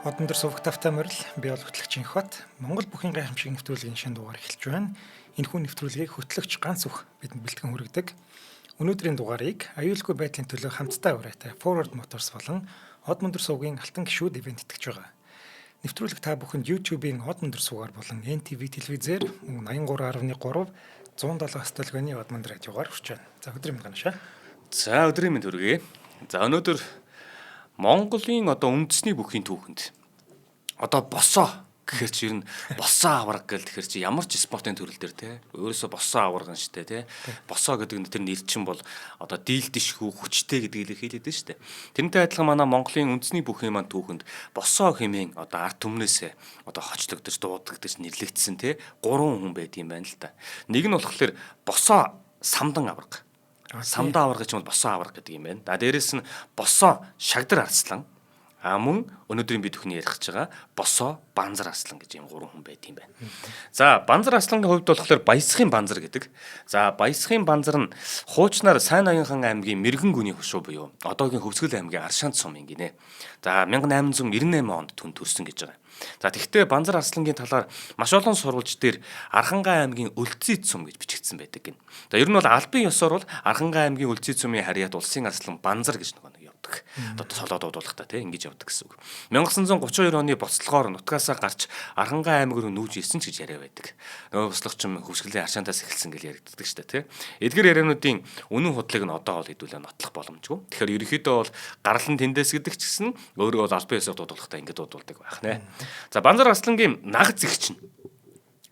Одон дор сувгтавтай морил биологчлогчийн хот Монгол бүхийн гайхамшиг нэвтрүүлгийн шинэ дугаар эхэлж байна. Энэхүү нэвтрүүлгийг хөтлөгч ганц бүх бидэнд бэлтгэн хүргэдэг. Өнөөдрийн дугаарыг аюулгүй байдлын төлөө хамтдаа ураатай Forward Motors болон Одон дор сувгийн алтан гишүүд ивент итгэж байгаа. Нэвтрүүлэг та бүхэнд YouTube-ийн Одон дор сувгаар болон NTV телевизээр 83.3 170 столгоны Одон радиогоор хүрч байна. За өдрийн мэнд ганашаа. За өдрийн мэнд хүргэе. За өнөөдөр Монголын үндэсний бүхийн түүхэнд босоо гэхэр чи ер нь босоо авраг гэл тэгэхээр чи ямар ч спортын төрөл дээр те өөрөөсөө босоо авраган штэ те босоо гэдэг нь тэр нэр чинь бол дийлдэшгүй хүчтэй гэдгийг хэлээд нь штэ. Тэрнтэй адилхан манай Монголын үндэсний бүхийн маань түүхэнд босоо хэмээн ард түмнээсээ хочлогдож дуудагдаж нэрлэгдсэн те 3 хүн байд юм байна л да. Нэг нь болохоор босоо самдан авраг. Самдаа авраг гэж бол босоо авраг гэдэг юм байна. Дээрээс нь босоо шагдар арслан мөн өнөөдрийн бид бүхний ярих гэж байгаа босоо банзар арслан гэж ийм 3 хүн байт юм байна. За банзар арслангийн хувьд болохоор Баясхын банзар гэдэг. За Баясхын банзар нь хуучнаар Сайн Ноёнхан аймгийн Мэргэн гүний хошуу буюу одоогийн Хөвсгөл аймгийн Аршаант сум гинэ. За 1898 онд түн төрсөн гэж байгаа. За тэгвэл Банзар Арслангийн талаар маш олон сурвалж дээр Архангай аймгийн Өлзий цум гэж бичигдсэн байдаг гин. За ер нь бол албан ёсоор бол Архангай аймгийн Өлзий цумын харьяат улсын арслан Банзар гэж нэг явдаг. Солоод дуудуулахдаа тийм ингэж явдаг гэсэн үг. 1932 оны боцлогоор нутгаасаа гарч Архангай аймаг руу нүүж ирсэн ч гэж яриа байдаг. Нөгөө боцлогч Хөвсгөлийн Аршаантаас эхэлсэн гэж яригддаг шүү дээ тийм. Эдгээр яриануудын үнэн худлыг нь одоо бол хэдүүлээ нотлох боломжгүй. Тэгэхээр ерөнхийдөө бол гаралн тэндээс гэдэг ч гэсэн өөрөө бол албан ёсоор дуудуулахдаа ингэж дуудуулдаг байх нэ. За Банзар Арслангийн нагц эгч нь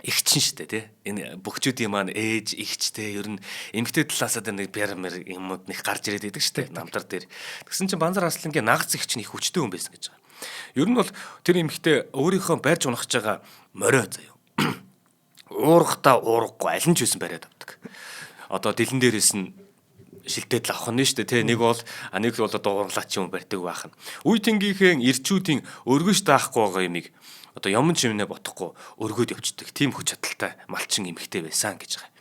шүү дээ тий. Энэ бөхчүүдийн маань ээж эгчтэй ер нь эмгтэй талаасаа нэг бярмэр юмуд нэг гарч ирээд байдаг шүү дээ намдар дээр. Тэгсэн чинь Банзар Арслангийн нагц эгч нь их хүчтэй хүн байсан гэж байгаа. Ер нь бол тэр эмгтэй өөрийнхөө барьж унахж байгаа морио заяа. Уурахтаа уурахгүй аль нь ч байсан бариад авдаг. Дэлэн дээрээс нь шилтээд л авах нь шүү дээ тий. Нэг бол уурлаач юм барьдаг байх нь. Үе тэнгийнхээ ирчүүдийн өргөж даахгүй байгаа юмыг юмн чимнээ бодохгүй өргөөд явчихдаг. Тийм хүч чадалтай малчин эмхтэй байсан гэж байгаа.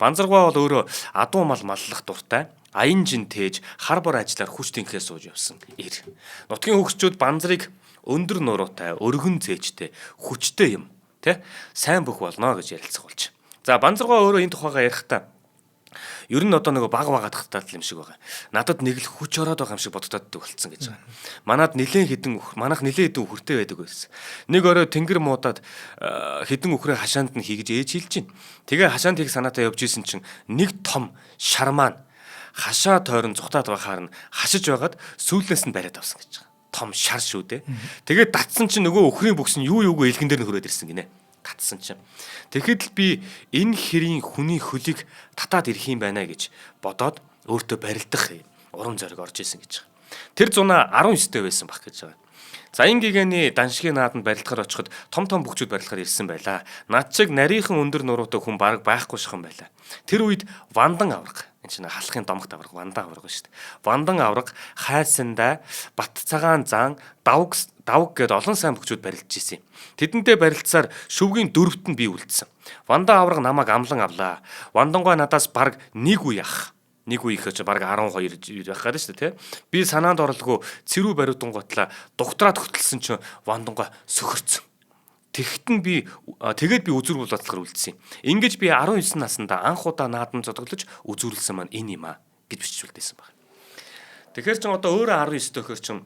Банзаргаа бол өөрөө адуу мал маллах дуртай, аян жин тээж хар бор ажиллаар хүч тэнхээ сууж явсан ир. Нутгийн хөгсчүүд Банзарыг өндөр нуруутай, өргөн зээжтэй, хүчтэй юм тий сайн бүх болно гэж ярилцах болж. За Банзаргаа өөрөө энэ тухайгаа ярихдаа ер нь нэг баг багадахтай юм шиг байгаа. Надад нэг л хүч ороод байгаа юм шиг бодогдоод болцсон гэж байгаа. Манайд манайх нилээн хэдэн үхэртэй байдаг байсан. Нэг орой тэнгэр муудаад хэдэн үхрээ хашаанд нь хийгэж ээж хэлж чинь. Тэгээ хашаанд хийх санаатай явж исэн чинь нэг том шар маань хашаа тойрон зүхтаад байхаар нь хашиж байгаад сүүлнээс нь бариад авсан гэж байгаа. Том шар шүү дээ. Тэгээ татсан чинь нөгөө үхрийн бүкс нь юу юугүй илгэн дээр нь хөрөөд ирсэн гинэ. Татсан чинь. Тэгэхэд л би энэ хэрийн хүний хөлийг татаад ирэх юм байна гэж бодоод өөртөө барилдах урам зориг орж исэн гэж байгаа. Тэр зунаа 19-тэй байсан баг гэж байгаа. За Ингийн даншгийн нааданд барилдахаар очиход том бөхчүүд барилдахаар ирсэн байла. Над чиг нарийнхан өндөр нуруутай хүн бараг байхгүй шхан байла. Тэр үед Вандан авраг энэ чинь халахын домогт авраг Вандан авраг шүү дээ. Вандан авраг хайсандаа Бат цагаан зан давг гэдээ олон сайн бөхчүүд барилдаж ирсэн юм. Тэдэнтэй барилдсаар шүвгийн дөрөвт нь би үлдсэн. Вандан авраг намайг амлан авлаа. Вандангой надаас бараг нэг үе ах. Нэг үе ихэж баг 12 байх гэдэг шүү дээ тий. Би санаанд орлого цэрүү бариутан готлаа докторат хөтөлсөн чинь Вандангой сөхөрцөн. Тэгээд би үзүр булаатлахаар үлдсэн юм. Ингэж би 19 наснда анх удаа наадан зодоглож үзүүлсэн маань энэ юм а гэж бичүүлдээсэн баг. Тэгэхээр чин өөрөө 19 төхөр чин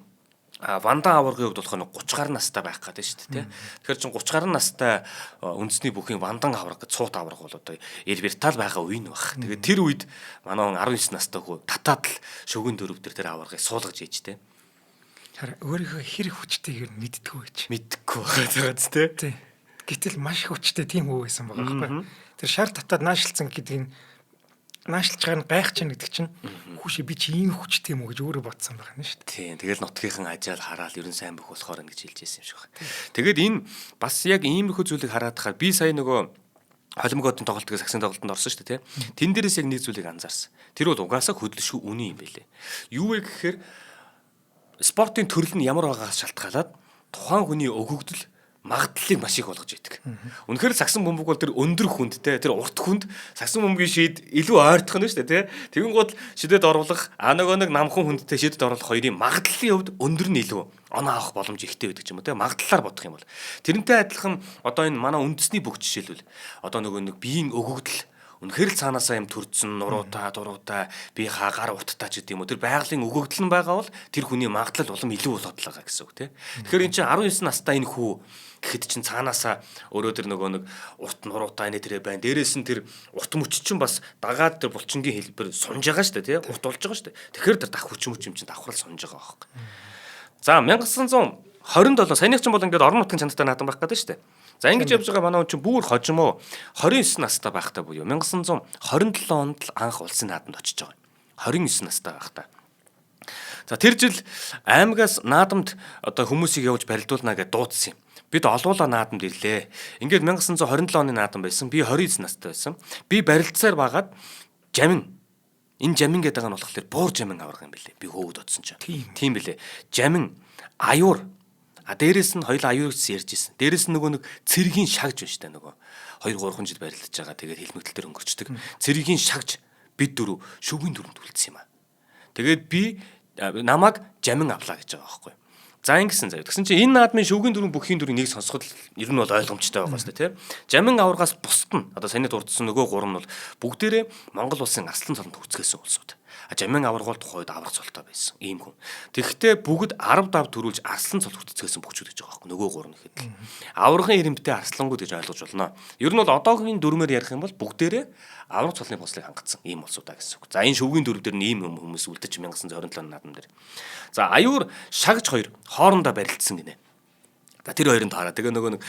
Вандан аваргын хувьд болох 30 гаруй настай байх гэдэг шүү дээ. Тэгэхээр чин 30 гаруй настай үндэсний бүхийн Вандан аварга цуут аварга бол Эльбертал байгаа үе нь баг. Тэгээд тэр үед манай 19 настай хүү татаад л шөгийн дөрөв тэр аваргыг суулгаж ээжтэй. Харин өөрийнхөө хэрэг хүчтэйг юу мэддэггүй гэж. Мэддэггүй байгаа тий. Гэтэл маш хүчтэй тийм хүү байсан байгаа байхгүй. Тэр шар татаад наашлцсан гэдэг нь наашлж байгаа нь гайх чинь гэдэг чинь хүүшээ би чи ийм хүчтэй юм уу гэж өөрөө бодсон байгаа нь шүү дээ. Тийм. Тэгэл нутгийнхан ажаал хараад ерөн сайн бүх болохоор ингэж хэлж байсан юм шиг байна. Тэгээд энэ бас яг иймэрхүү зүйлийг хараад тахаар би сая нөгөө холимгоодын тоглолтыг сагсын тоглолтод орсон шүү дээ тий. Тэн дээрээс яг нэг зүйлийг анзаарсан. Тэр бол угаасаа хөдөлшгүй үний юм байлээ. Юу вэ гэхээр спортын төрөл нь ямар байгаагаас шалтгаалаад тухайн хүний өгөгдөл магадлалыг маш их болгож идэг. Үнэхээр сагсан бөмбөг бол тэр өндөр хүндтэй, тэр урт хүнд сагсан бөмбөгийн шийд илүү ойртох нь шүү дээ, тий. Тэгэн гол шидэд оруулах, нөгөө нэг намхан хүндтэй шидэд оруулах хоёрын магадлалын хувьд өндөр нь илүү оноо авах боломж ихтэй байдаг ч юм уу те магадлалаар бодох юм бол тэрнтэй адилхан одоо энэ манай үндэсний бүх жишээлбэл одоо нөгөө нэг биеийн өгөгдөл үнэхээр л цаанаасаа юм төрдсөн нуруутай би хагаар уттай ч гэдэм үү тэр байгалийн өгөгдөл нь байгаа бол тэр хүний магадлал улам илүү болоод л байгаа гэсэн үг те. Тэгэхээр эн чинь 19 настай энэ хүү гэхэд чинь цаанаасаа өөрөө тэр нөгөө нэг урт нуруутай нэ тэрэ байна. Дээрээс нь тэр урт мөч чинь бас дагаад тэр булчингийн хэлбэр сунж байгаа шүү дээ те. Урт болж байгаа шүү дээ. Тэгэхээр тэр дах хүч мөч юм чинь давхрал сунж байгаа байхгүй. За 1927 саяных чинь бол ингээд орон нутгийн чанартай наадам байх гэдэг шүү дээ. За ингэж явж байгаа манай хүн чинь бүр хожимо 29 настай байхдаа буюу 1927 онд л анх улсын наадамд очиж байгаа. 29 настай байхдаа. За тэр жил аймагаас наадамд одоо хүмүүсийг явуулж барилдуулна гэж дуудсан юм. Бид олуула наадамд ирлээ. Ингээд 1927 оны наадам байсан. Би 29 настай байсан. Би барилдсаар байгаад жамин энэ жамин гэдэг нь болохоор буур жамин аврах юм бэлээ. Би хөөгд одсон чинь. Тийм бэлээ. Жамин аюур дээрээс нь хоёул аюурч ярьж ирсэн. Дээрээс нь нөгөө нэг цэргийн шагж байна штэ нөгөө 2 3 жил барилдаж байгаа. Тэгээд хэлмэгдэл төр өнгөрчдөг. Цэргийн шагж бид дөрөв шүгэн дүрмд үлдсэн юм аа. Тэгээд би намайг жамин авлаа гэж байгаа байхгүй. За ингэсэн заяа. Тэгсэн чинь энэ наадмын шүгэн дүрм бүхийн дүрийг нэг сонсоход ер нь бол ойлгомжтой байгаа шүү дээ, тийм. Жамин аваргаас бусд нь одоо саяны дурдсан нөгөө 3 нь бол бүгдээрээ Монгол улсын арслан цолонд хүчгээсэн улсууд. Жамин аваргуул тухайд аврах цолтой байсан. Ийм хүн. Тэгэхдээ бүгд 10 дав төрүүлж арслан цол хүчгээсэн бүхчүүд гэж байгаа байхгүй. Нөгөө 3 нэхэд л. Аврагын ирэмттэй арслангууд гэж ойлгож болно. Ер нь бол одоогийн дүрмээр ярих юм бол бүгдээрээ аврах цолны бослыг хангацсан ийм улсуудаа гэсэн үг. За энэ шүгэн дүрм дээр нь ийм хүмүүс үлдэж 1927 наадам дээр. За аюур шагж хоёр хоорондоо барилдсан гинэ. За тэр хоёрын таараа тэгээ нөгөө нэг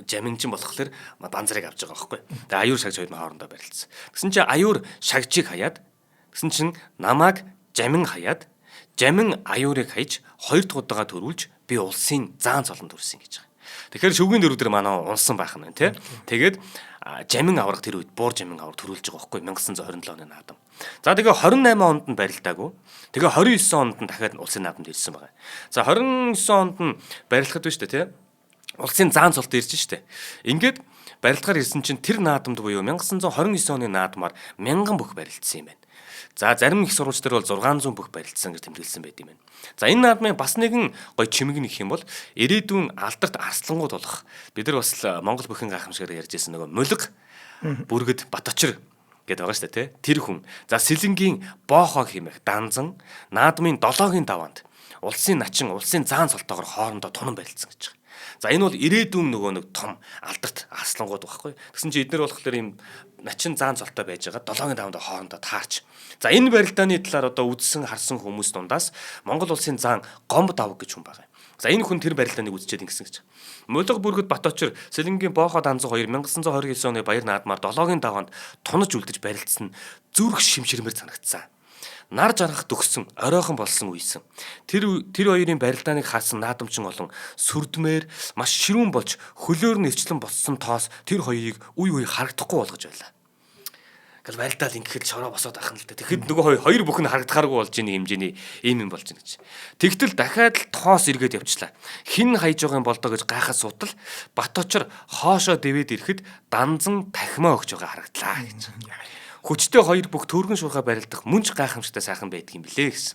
жамин чин болохоор банзарыг авч байгаа байхгүй. Тэгээ аюур шагж хоёр нь хоорондоо барилдсан. Тэгсэн чинь аюур шагжийг хаяад тэгсэн чинь намайг жамин хаяад жамин аюурыг хаяж хоёр дахь удаага төрүүлж би улсын заан цолонд хүрсэн гэж байгаа. Тэгэхээр шүгэн дөрөв дээр манай унсан байх нь тий. Тэгээд жамин аврах тэр үед буур жамин аврах төрүүлж байгаа байхгүй 1927 оны наадам. За тэгээ 28 онд нь барилдаагүй. Тэгээ 29 онд нь дахиад улсын наадамд ирсэн байгаа. За 29 онд нь барилдахад байна шүү дээ тий. Улсын заан цолд ирж штэ. Ингээд барилдахаар ирсэн чинь тэр наадамд буюу 1929 оны наадмаар 1000 бүх барилдсан юм байна. За зарим их сурвалж дээр бол 600 бүх барилдсан гэж тэмдэглэсэн байт юм байна. За энэ наадмын бас нэгэн гоё чимэг нэх юм бол ирээдүйн алдарт арслангууд болох бид нар бас Монгол бүхэн гайхамшигаар ярьжсэн нөгөө мулиг бүргэд Баточир гэдэг байгаа шүү дээ тий. Тэр хүн. За Сэлэнгийн боохоо хэмэх данзан наадмын 7-гийн даваанд улсын начин улсын заан цолтойгоор хоорондоо тунан барилдсан гэж байгаа. За энэ бол ирээдүйн нөгөө нэг том алдарт арслангууд байхгүй. Тэгсэн чинь эдгээр болохоор ийм начин заан цолтой байж байгаа 7-гийн даваанд хоорондоо таарч. За энэ барилдааны талаар одоо үзсэн харсан хүмүүс дундаас Монгол улсын заан Гомбо давг гэж хүн байгаа. За энэ хүн тэр барилдааныг үзчихэд ингэсэн гэж. Мулиг бүргэд Баточир Сэлэнгийн боохоо данзан 2 1929 оны баяр наадмаар 7-гийн даваанд тунаж үлдэж барилдсан зүрх шимширмээр санагдсан. Нар жаргах төгссөн, оройхон болсон үйсэн. Тэр хоёрын барилдааныг хаасан наадамчин олон сүрдмээр маш ширүүн болж хөлөөр нэрчлэн боссон тоос тэр хоёрыг үе харагдахгүй болгож байлаа. Гэл барилдаал ингэхэд шороо босоод ахна л да. Тэгэхэд нөгөө хоёр бүх нь харагдахааргүй болж ийн хэмжээний ийм юм болж байна гэж. Тэгтэл дахиад л тоос эргээд явчлаа. Хин хайж байгаа юм болдоо гэж гайхаад сутал Баточир хоошоо дэвээд ирэхэд данзан тахимаа өгч байгаа харагдлаа гэж. Хүчтэй хоёр бүх төргөн шуурхай барилдах мөнч гайхамшигтай сайхан байдаг юм билээ гэсэн.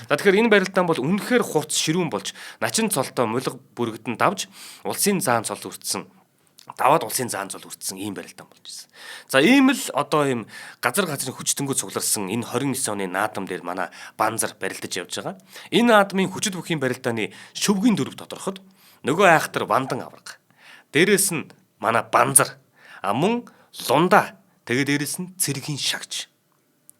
За тэгэхээр энэ барилдаан бол үнэхээр хурц ширүүн болж начин цолтой мулиг бүргэдэн давж улсын заан цол хүртсэн. Даваад улсын заан цол хүртсэн ийм барилдаан болж ирсэн. За ийм л одоо ийм газрын хүчтэнгүүд цугларсан энэ 29 оны наадам дээр манай банзар барилдаж явж байгаа. Энэ наадмын хүчит бүхийн барилдааны шүвгийн дөрөв тодорхойд нөгөө айхтар вандан авраг. Дээрээс нь манай банзар мөн лунда тэгээд дээрэс нь цэргийн шагж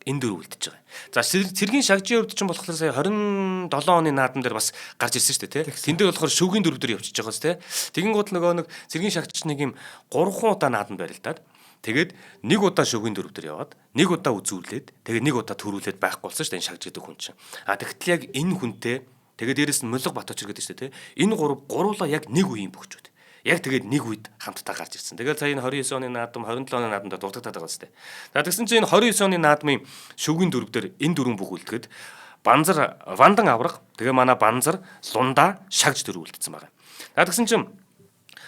энэ дөрөв үлдчихэж байгаа. За цэргийн шагжийн хувьд ч болохоор сая 27 оны наадам дээр бас гарч ирсэн шүү дээ тий. Тэн дээр болохоор шүвгийн дөрөв дээр явчихж байгааз тий. Тэгэнгүүт нөгөө нэг цэргийн шагж нэг юм 3 удаа наадамд барилдаад тэгээд нэг удаа шүвгийн дөрөв дээр яваад нэг удаа үзүүлээд тэгээд нэг удаа төрүүлээд байхгүй болсон шүү дээ энэ шагж гэдэг хүн чинь. Тэгтэл яг энэ хүнтэй тэгээд дээрэс нь Мулиг Баточир гэдэг шүү дээ тий. Энэ гуруулаа яг нэг үеийн бөхчүүд. Яг тэгээд нэг үед хамтдаа гарч ирсэн. Тэгээд сая энэ 29 оны наадам 27 оны наадамд дуртагдаад байгаа зү. За тэгсэн чинь энэ 29 оны наадмын шүвгийн дөрөв дээр энэ дөрвөн бүх үлдэхэд банзар вандан авраг тэгээ манай банзар лунда шагж дөрөв үлдсэн байгаа. За тэгсэн чинь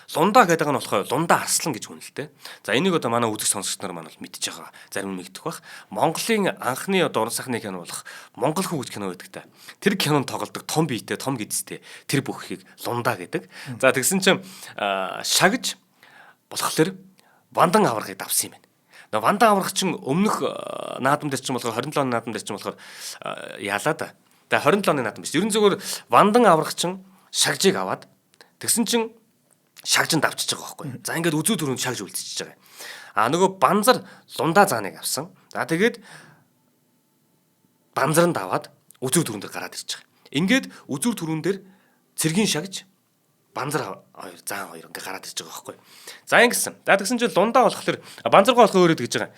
Лундаа гэдэг нь болохоор Лундаа Арслан гэж үнэлтэй. За энийг одоо манай үзэг сонсогч нар маань мэдж байгаа. Зарим нь мэддэг бах. Монголын анхны одоо уран сайхны кино болох Монгол хүү гэж кино байдаг та. Тэр кинонд тоглодог том биетэй, том гэдэстэй тэр бүхийг Лундаа гэдэг. За тэгсэн чинь шагж болохоор Вандан аврагыг давсан юм байна. Вандан авраг чинь өмнөх наадам дээр чинь болохоор 27 оны наадам дээр чинь болохоор яалаа да. Тэгээ 27 оны наадам биш. Ерөн зөвөр Вандан авраг чинь шагжийг аваад тэгсэн чинь шагжинд авчиж байгаа байхгүй. За ингээд үзүү төрөнд шагж үлдчихэж байгаа. Нөгөө банзар Лундаа зааныг авсан. За тэгээд банзаранд аваад үзүү төрөн дээр гараад ирж байгаа. Ингээд үзүү төрөн дээр цэргийн шагж банзар хоёр заан хоёр ингээ гараад ирж байгаа байхгүй. За ингэсэн. За тэгсэн чинь Лундаа болохоор банзаргаа болох өөрөө гэж байгаа.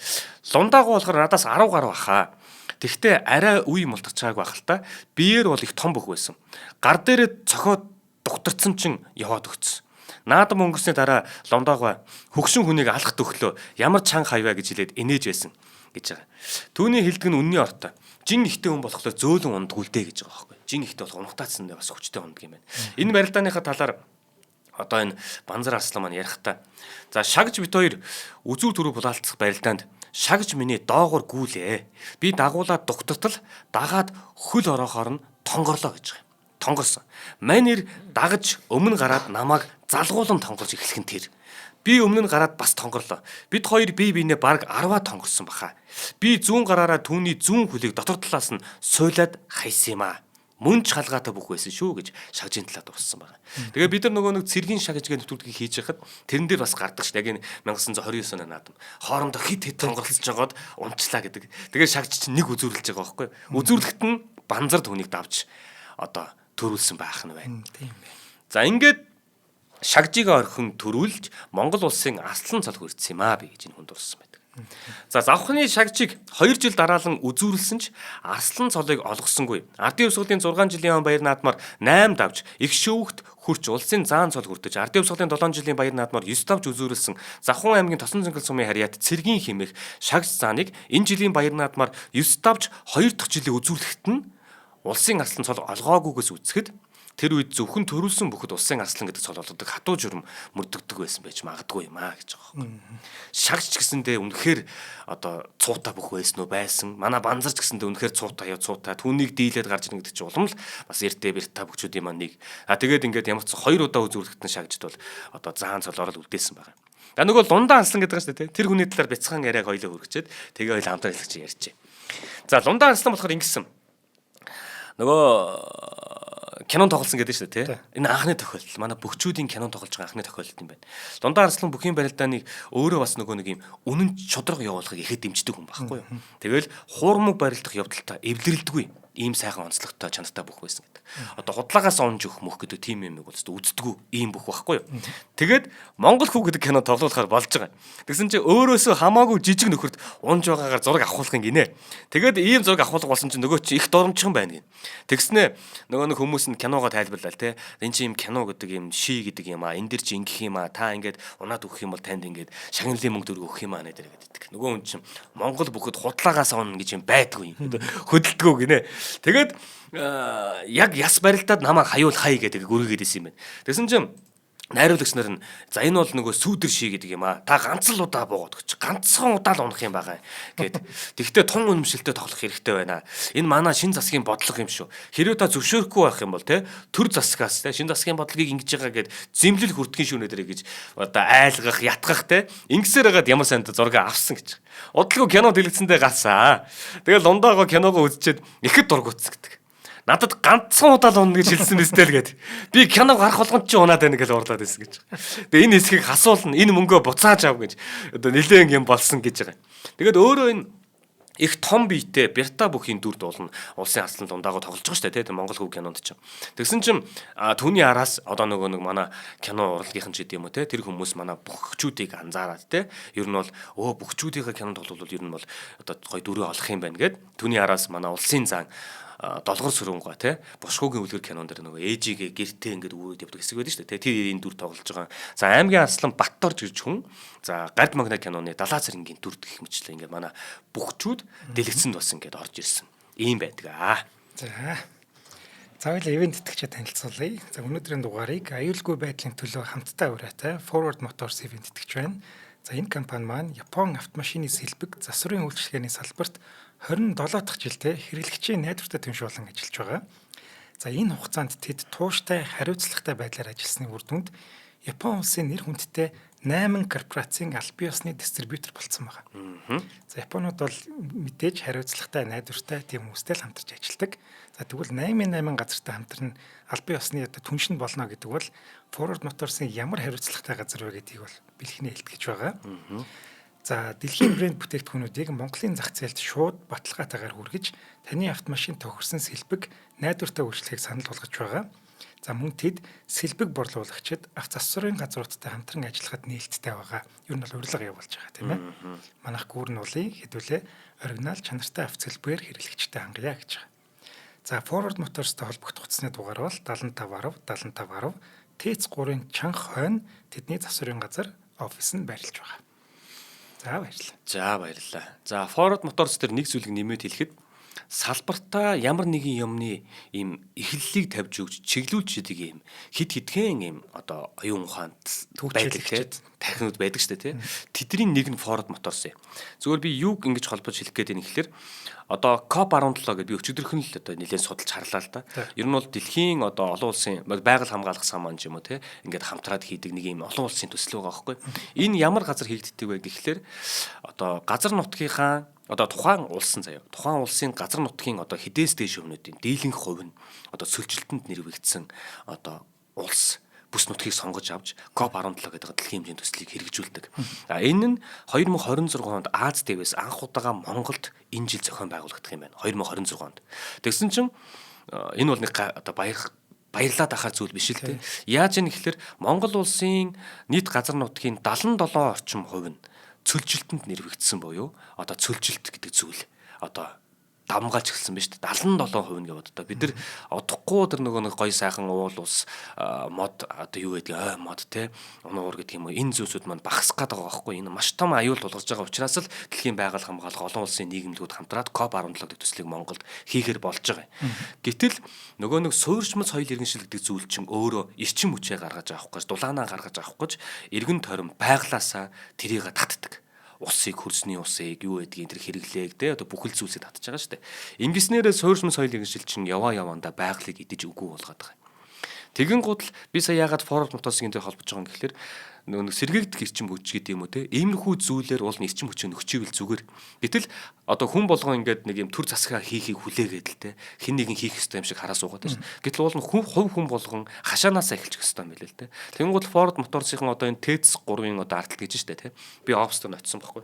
Лундаагаа болохоор надаас 10 гаруй баха. Тэгтээ арай үе мултарчаагүй байх л та. Биеэр бол их том бүх байсан. Гар дээрээ цохоод дугтарсан чинь яваад өгцсөн. Наадам өнгөрсний дараа Лундаагаа хөгшин хүнийг алхах төглөө ямар чанга хавья гэж хэлээд инээж байсан гэж байгаа. Түүний хэлдэг нь үнний ортой. Жин ихтэй хүн болохоор зөөлөн унд гүлдээ гэж байгаа байхгүй. Жин ихтэй бол унагтаацсандаа бас хүчтэй унд юм байна. Энэ барилдааныхаа талаар одоо энэ Банзар Арслан маань ярихдаа за шагж бит хоёр үзүү төрөв булаалцах барилдаанд шагж миний доогуур гүйлээ. Би дагуулаад дугтартал дагаад хөл ороохоор нь тонгорлоо гэж байгаа. Тонгорсон. Манер дагаж өмнө гараад намайг залгуулan тонгорж эхлэх нь тэр. Би өмнө нь гараад бас тонгорлоо. Бид хоёр бие биенээ баг 10-аа тонгорсон баха. Би зүүн гараараа түүний зүүн хөлийг дотор талаас нь суйлаад хайсан юм аа. Мөн ч халгаатай бүх байсан шүү гэж шагжийн талаад урссан байна. Тэгээ бид нар нөгөө нэг цэргийн шагж гэх нэвтрүүлгийг хийж яхад тэрэн дээр бас гардаг ш. Яг энэ 1929 оны наадам. Хоорондоо хит тонгорлож жагаад унчлаа гэдэг. Тэгээ шагж чинь нэг үзүүрлэж байгаа байхгүй. Үзүүрлэхэд нь банзар түүнийг давж одоо төрүүлсэн байх нь байна. Тийм байна. За ингээд шагжийг орхин төрүүлж Монгол улсын Арслан цол хүрсэн юм аа би гэж энэ хүнд урссан байдаг. За завхны шагжийг 2 жил дараалан үзүүрлсэн ч Арслан цолыг олгосонгүй. Ардын өвсгөлийн 6 жилийн баяр наадмаар 8 давж их шүүгт хурч улсын заан цол хүртэж ардын өвсгөлийн 7 жилийн баяр наадмаар 9 давж үзүүрлсэн Завхан аймгийн Тосон зөнгөл сумын харьяат цэргийн хэмээх шагж зааныг энэ жилийн баяр наадмаар 9 давж 2 дахь жилийн үзүүрлэхэд нь улсын Арслан цол олгоогүйгээс үзэхэд тэр үед зөвхөн төрүүлсэн бүхэд улсын Арслан гэдэг цол олгодог хатуу журам мөрдөгдөг байсан байж магадгүй юм аа гэж байгаа юм. Шагч гэсэндээ үнэхээр одоо цуута бүх байсан уу байсан. Манай банзарч гэсэндээ үнэхээр цуута түүнийг дийлээд гарч ирнэ гэдэг чинь улам л бас эртээ бэрта бүгчүүдийн маань нэг. Тэгээд ингээд ямар ч 2 удаа үзүүлэхэд нь шагжд бол одоо заан цол орол үлдээсэн байгаа. За нөгөө Лундаа Арслан гэдэг шүү дээ. Тэр хүний талаар бяцхан яриаг хоёлоо хөргчээд тэгээ хоёул хамтран хэлж ярьчээ. За Лундаа Арслан болохоор ингэсэн. Нөгөө кинон тоглосон гэдэг шүү дээ тий. Энэ анхны тохиолдол. Манай бөхчүүдийн кинон тоглож байгаа анхны тохиолдол юм байна. Лундаа Арслан бүхийн барилдааныг өөрөө бас нөгөө нэг юм үнэн чодрог явуулахыг ихэд дэмждэг хүн байхгүй юу. Тэгэл хуурмаг барилдах явдалтай эвлэрэлдэггүй. Ийм сайхан онцлогтой чанартай бүх байсан гэдэг. Одоо худлаагаас онж өгөх мөх гэдэг тийм юм бол үздэггүй ийм бүх байхгүй юу. Тэгээд Монгол хүү гэдэг кино тоглуулахаар болж байгаа. Тэгсэн чинь өөрөөсөө хамаагүй жижиг нөхөрт унж байгаагаар зураг авахулах гинэ. Тэгээд ийм зураг авахулах болсон чинь нөгөө чи их доромжхон байна гин. Тэгснэ нөгөө нэг хүмүүс нь киногоо тайлбарлаа те. Энд чи ийм кино гэдэг юм ший гэдэг юм аа. Энд дэр чи ингэх юм аа. Та ингээд унаад өгөх юм бол танд ингээд шагналын мөнгө төгрөг өгөх юм аа нэ гэдэг. Нөгөө хүн чинь Монгол бүхэд худлаагаас онно гэж юм байдгүй юм. Хөдөлдгөө гинэ. Тэгээд яг яс барилдаад намайг хаюул хай гэдэг үргээд исэн юм байна. Тэгсэн чинь найруулагч нар нь за энэ бол нөгөө сүүдэр ший гэдэг юм аа. Та ганц л удаа буугаад өгч. Ганцхан удаа л унах юм байгаа гэд. Тэгтээ тун үнэмшилтэй тоглох хэрэгтэй байна. Энэ манай шин засгийн бодлого юм шүү. Хэрвээ та зөвшөөрөхгүй байх юм бол те төр засгаас те шин засгийн бодлогыг ингэж байгаа гэд зэмлэл хүртгийн шүүнэ дээрээ гэж одоо айлгах, ятгах те ингэсээр хагаад ямар сайн зураг авсан гэж. Удалгүй кино дэлгэцэндээ гарсан. Тэгээд Лундаага киногоо үзчихэд ихэд дургуутс гэдэг. Надад ганцхан удаа л унна гэж хэлсэн мэт л гээд. Би киног гарах болгонд чи унаад байна гэж урлаад байсан гэж. Тэгээ энэ хэсгийг хасуулна, энэ мөнгөө буцааж ав гэж. Одоо нэлээд юм болсон гэж байгаа. Тэгээд өөрөө энэ их том биетэй Берта бүхийн дүр дуулна улсын Арслан Лундаагаа тоглож байгаа шүү дээ тийм Монгол хүү кинонд ч. Тэгсэн чинь түүний араас одоо нөгөө нэг манай кино урлагийнхан ч гэдэм юм уу те тэр хүмүүс манай бөхчүүдийг анзаараад те ер нь бол бөхчүүдийнхээ кинонд тоглол ер нь бол одоо гой дүрээ олох юм байна гэд түүний араас манай улсын заан долгор сүрэнгаа те бушгуугийн үлгэр кинонд дэр нөгөө ээжигээ гэртээ ингээд үүрээд явдаг хэсэг байдаг шүү дээ те тэр энэ дүр тоглож байгаа. За аймгийн Арслан Батторж гэж хүн за Гард магна киноны Далаа цэрэнгийн дүр гэх мэтлээ ингээд манай бөхчүүд дэлгэцэнд бас ингээд орж ирсэн. Ийм байдаг аа. За За хоёул ивент итгэгчид танилцуулъя. За өнөөдрийн дугаарыг аюулгүй байдлын төлөө хамтдаа ураатай Forward Motors ивент итгэж байна. За энэ компани маань Япон автомашины сэлбэг засварын үйлчилгээний салбарт 27 дахь жилдээ хэрэглэгчийн найдвартай түнш болон ажиллаж байгаа. За энэ хугацаанд тэд тууштай хариуцлагатай байдлаар ажилласны үр дүнд Япон улсын нэр хүндтэй 8 корпорацийн аль бие усны дистрибьютор болсон байгаа. За Японууд бол мэдээж хариуцлагатай найдвартай тийм хүмүүстэй л хамтарч ажилладаг. За тэгвэл 8 газартай хамтарна аль бие усны түншинд болно гэдэг бол Forward Motors-ын ямар хариуцлагатай газар вэ гэдгийг бол бэлхнээ илтгэж байгаа. За дэлхийн брэнд бүтээгдэхүүнүүдийг Монголын зах зээлд шууд баталгаатайгаар хүргэж таны автомашин тохирсон сэлбэг найдвартай үйлчлэгийг санал болгож байгаа. За мөн тэд сэлбэг борлуулагчид авто засварын газруудтай хамтран ажиллахад нээлттэй байгаа. Ер нь бол урилга явуулж байгаа тийм ээ. Манайх гүүрэн уулын хэдүүлээ оригинал чанартай авто сэлбэгээр хэрэглэгчтэй хангая гэж байгаа. За Forward Motors-тай холбогдох утасны дугаар бол 7510 Т3-ын чанга хойно тэдний засварын газар офис нь байрлаж байгаа. За баярлалаа. За Forward Motors дээр нэг зүйлийг нэмээд хэлэхэд салбартаа ямар нэгэн юмны ийм эхлэлийг тавьж өгч чиглүүлж идэг ийм хидхэн ийм одоо оюун ухаанд байдлаар тархинууд байдаг шүү дээ тий. Тэдний нэг нь Forward Motors юм. Зүгээр би юуг ингэж холбож хэлэх гээд байна гэхэлэр одоо COP17 гэдэг би өчигдөрхөн л одоо нэлээд судалж харлаа л да. Ер нь бол дэлхийн одоо олон улсын байгаль хамгаалах сан маань ч юм уу тий ингээд хамтраад хийдэг нэг ийм олон улсын төсөл байгаа байхгүй. Энэ ямар газар хийгддэг вэ гэхэлэр одоо газар нутгийнхаа одоо тухайн улсын газар нутгийн одоо хідээс дээш өмнөдийн дийлэнх хувь нь одоо сөлжилтөнд нэрвэгдсэн одоо улс бүс нутгийг сонгож авч COP17 гэдэг дэлхийн хэмжээний төслийг хэрэгжүүлдэг. Энэ нь 2026 онд Аз дэвээс анх удаага Монголд энэ жил зохион байгуулагдах юм байна. 2026 онд. Тэгсэн чинь энэ бол нэг одоо баярлаад ахаар зүйл биш л дээ. Яаж юм гэхэлэр Монгол улсын нийт газар нутгийн 77 орчим хувь нь цөлжилтөнд нэрвэгдсэн буюу одоо цөлжилт гэдэг зүйл одоо дамгаалж эхэлсэн ба шүү дээ 77% гэвод одоо бид нар одохгүй тэр нөгөө нэг гой сайхан уул ус мод одоо юу гэдэг мод те унуур гэдэг юм уу энэ зүйлсүүд маань багасах гээд байгаа байхгүй энэ маш том аюул тулгарч байгаа учраас л дэлхийн байгаль хамгаалах олон улсын нийгэмлэгүүд хамтраад COP17 гэдэг төслийг Монголд хийхээр болж байгаа юм. Гэтэл нөгөө нэг суурьшмал соёл иргэншил гэдэг зүйл чинь өөрөө эрчим хүчээ гаргаж авах гэж дулаанаа гаргаж авах гэж эргэн тойрон байглаасаа тэрийг татдаг. Усыг хөрсний усыг юу гэдгийг тэр хэрэглээг те одоо бүхэл зүйлсийг татж байгаа шүү дээ. Ингэснээрээ суурьшмал соёлын гэршил чинь яваандаа байгалыг идэж үгүй болгоод байгаа юм. Тэгэн гутал би сая яагаад Forward Motors-ийн дээр холбож байгаа юм гэхэлэр нэг сэргээгдэх эрчим хүч гэдэг юм уу те иймэрхүү зүйлээр уул эрчим хүчээ нөхчихвэл зүгээр. Гэтэл одоо хүн болгон ингээд нэг юм төр засгаа хийхийг хүлээгээд л те хэн нэгэн хийх ёстой юм шиг хараа суугаад байна. Гэтэл уул нь хүн болгон хашаанаасаа эхэлчих ёстой юм билээ л те. Тэгэн гутал Forward Motors-ийн одоо энэ Т3-ын одоо ардтал гэж штэ те. Би офстон очсон байхгүй.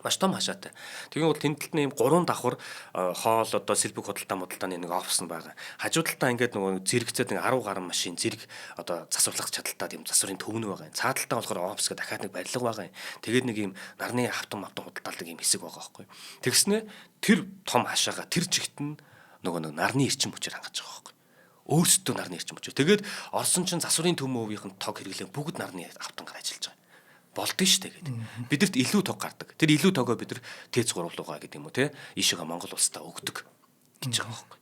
Маш том хашаатай. Тэгвэл тэнтэлт нь ийм 3 давхар хоол одоо сэлбэг худалдааны нэг офис нь байгаа. Хажуу талдаа ингээд нөгөө зэрэгцээд нэг 10 гаруй машин зэрэг одоо засварлах чадaltaй тийм засварын төвнө байгаа юм. Цаад талдаа болохоор офис гэх дахиад нэг барилга байгаа юм. Тэгээд нэг ийм нарны автом худалдаалдаг ийм хэсэг байгаа байхгүй. Тэгснэ тэр том хашаага тэр чигт нь нөгөө нарны эрчим хүчээр хангаж байгаа байхгүй. Өөрсдөө нарны эрчим хүч. Тэгээд Орсон чинь засварын төмөвийнх нь тог хэрэглэн бүгд нарны автангаар ажиллаж байгаа. Болдсон шүү дээ гэдэг. Бидэрт илүү тог гардаг. Тэр илүү тогоо бид нар Т3 руугаа гэдэг юм уу те ийшээгээ Монгол улстай өгдөг гэж байгаа байхгүй.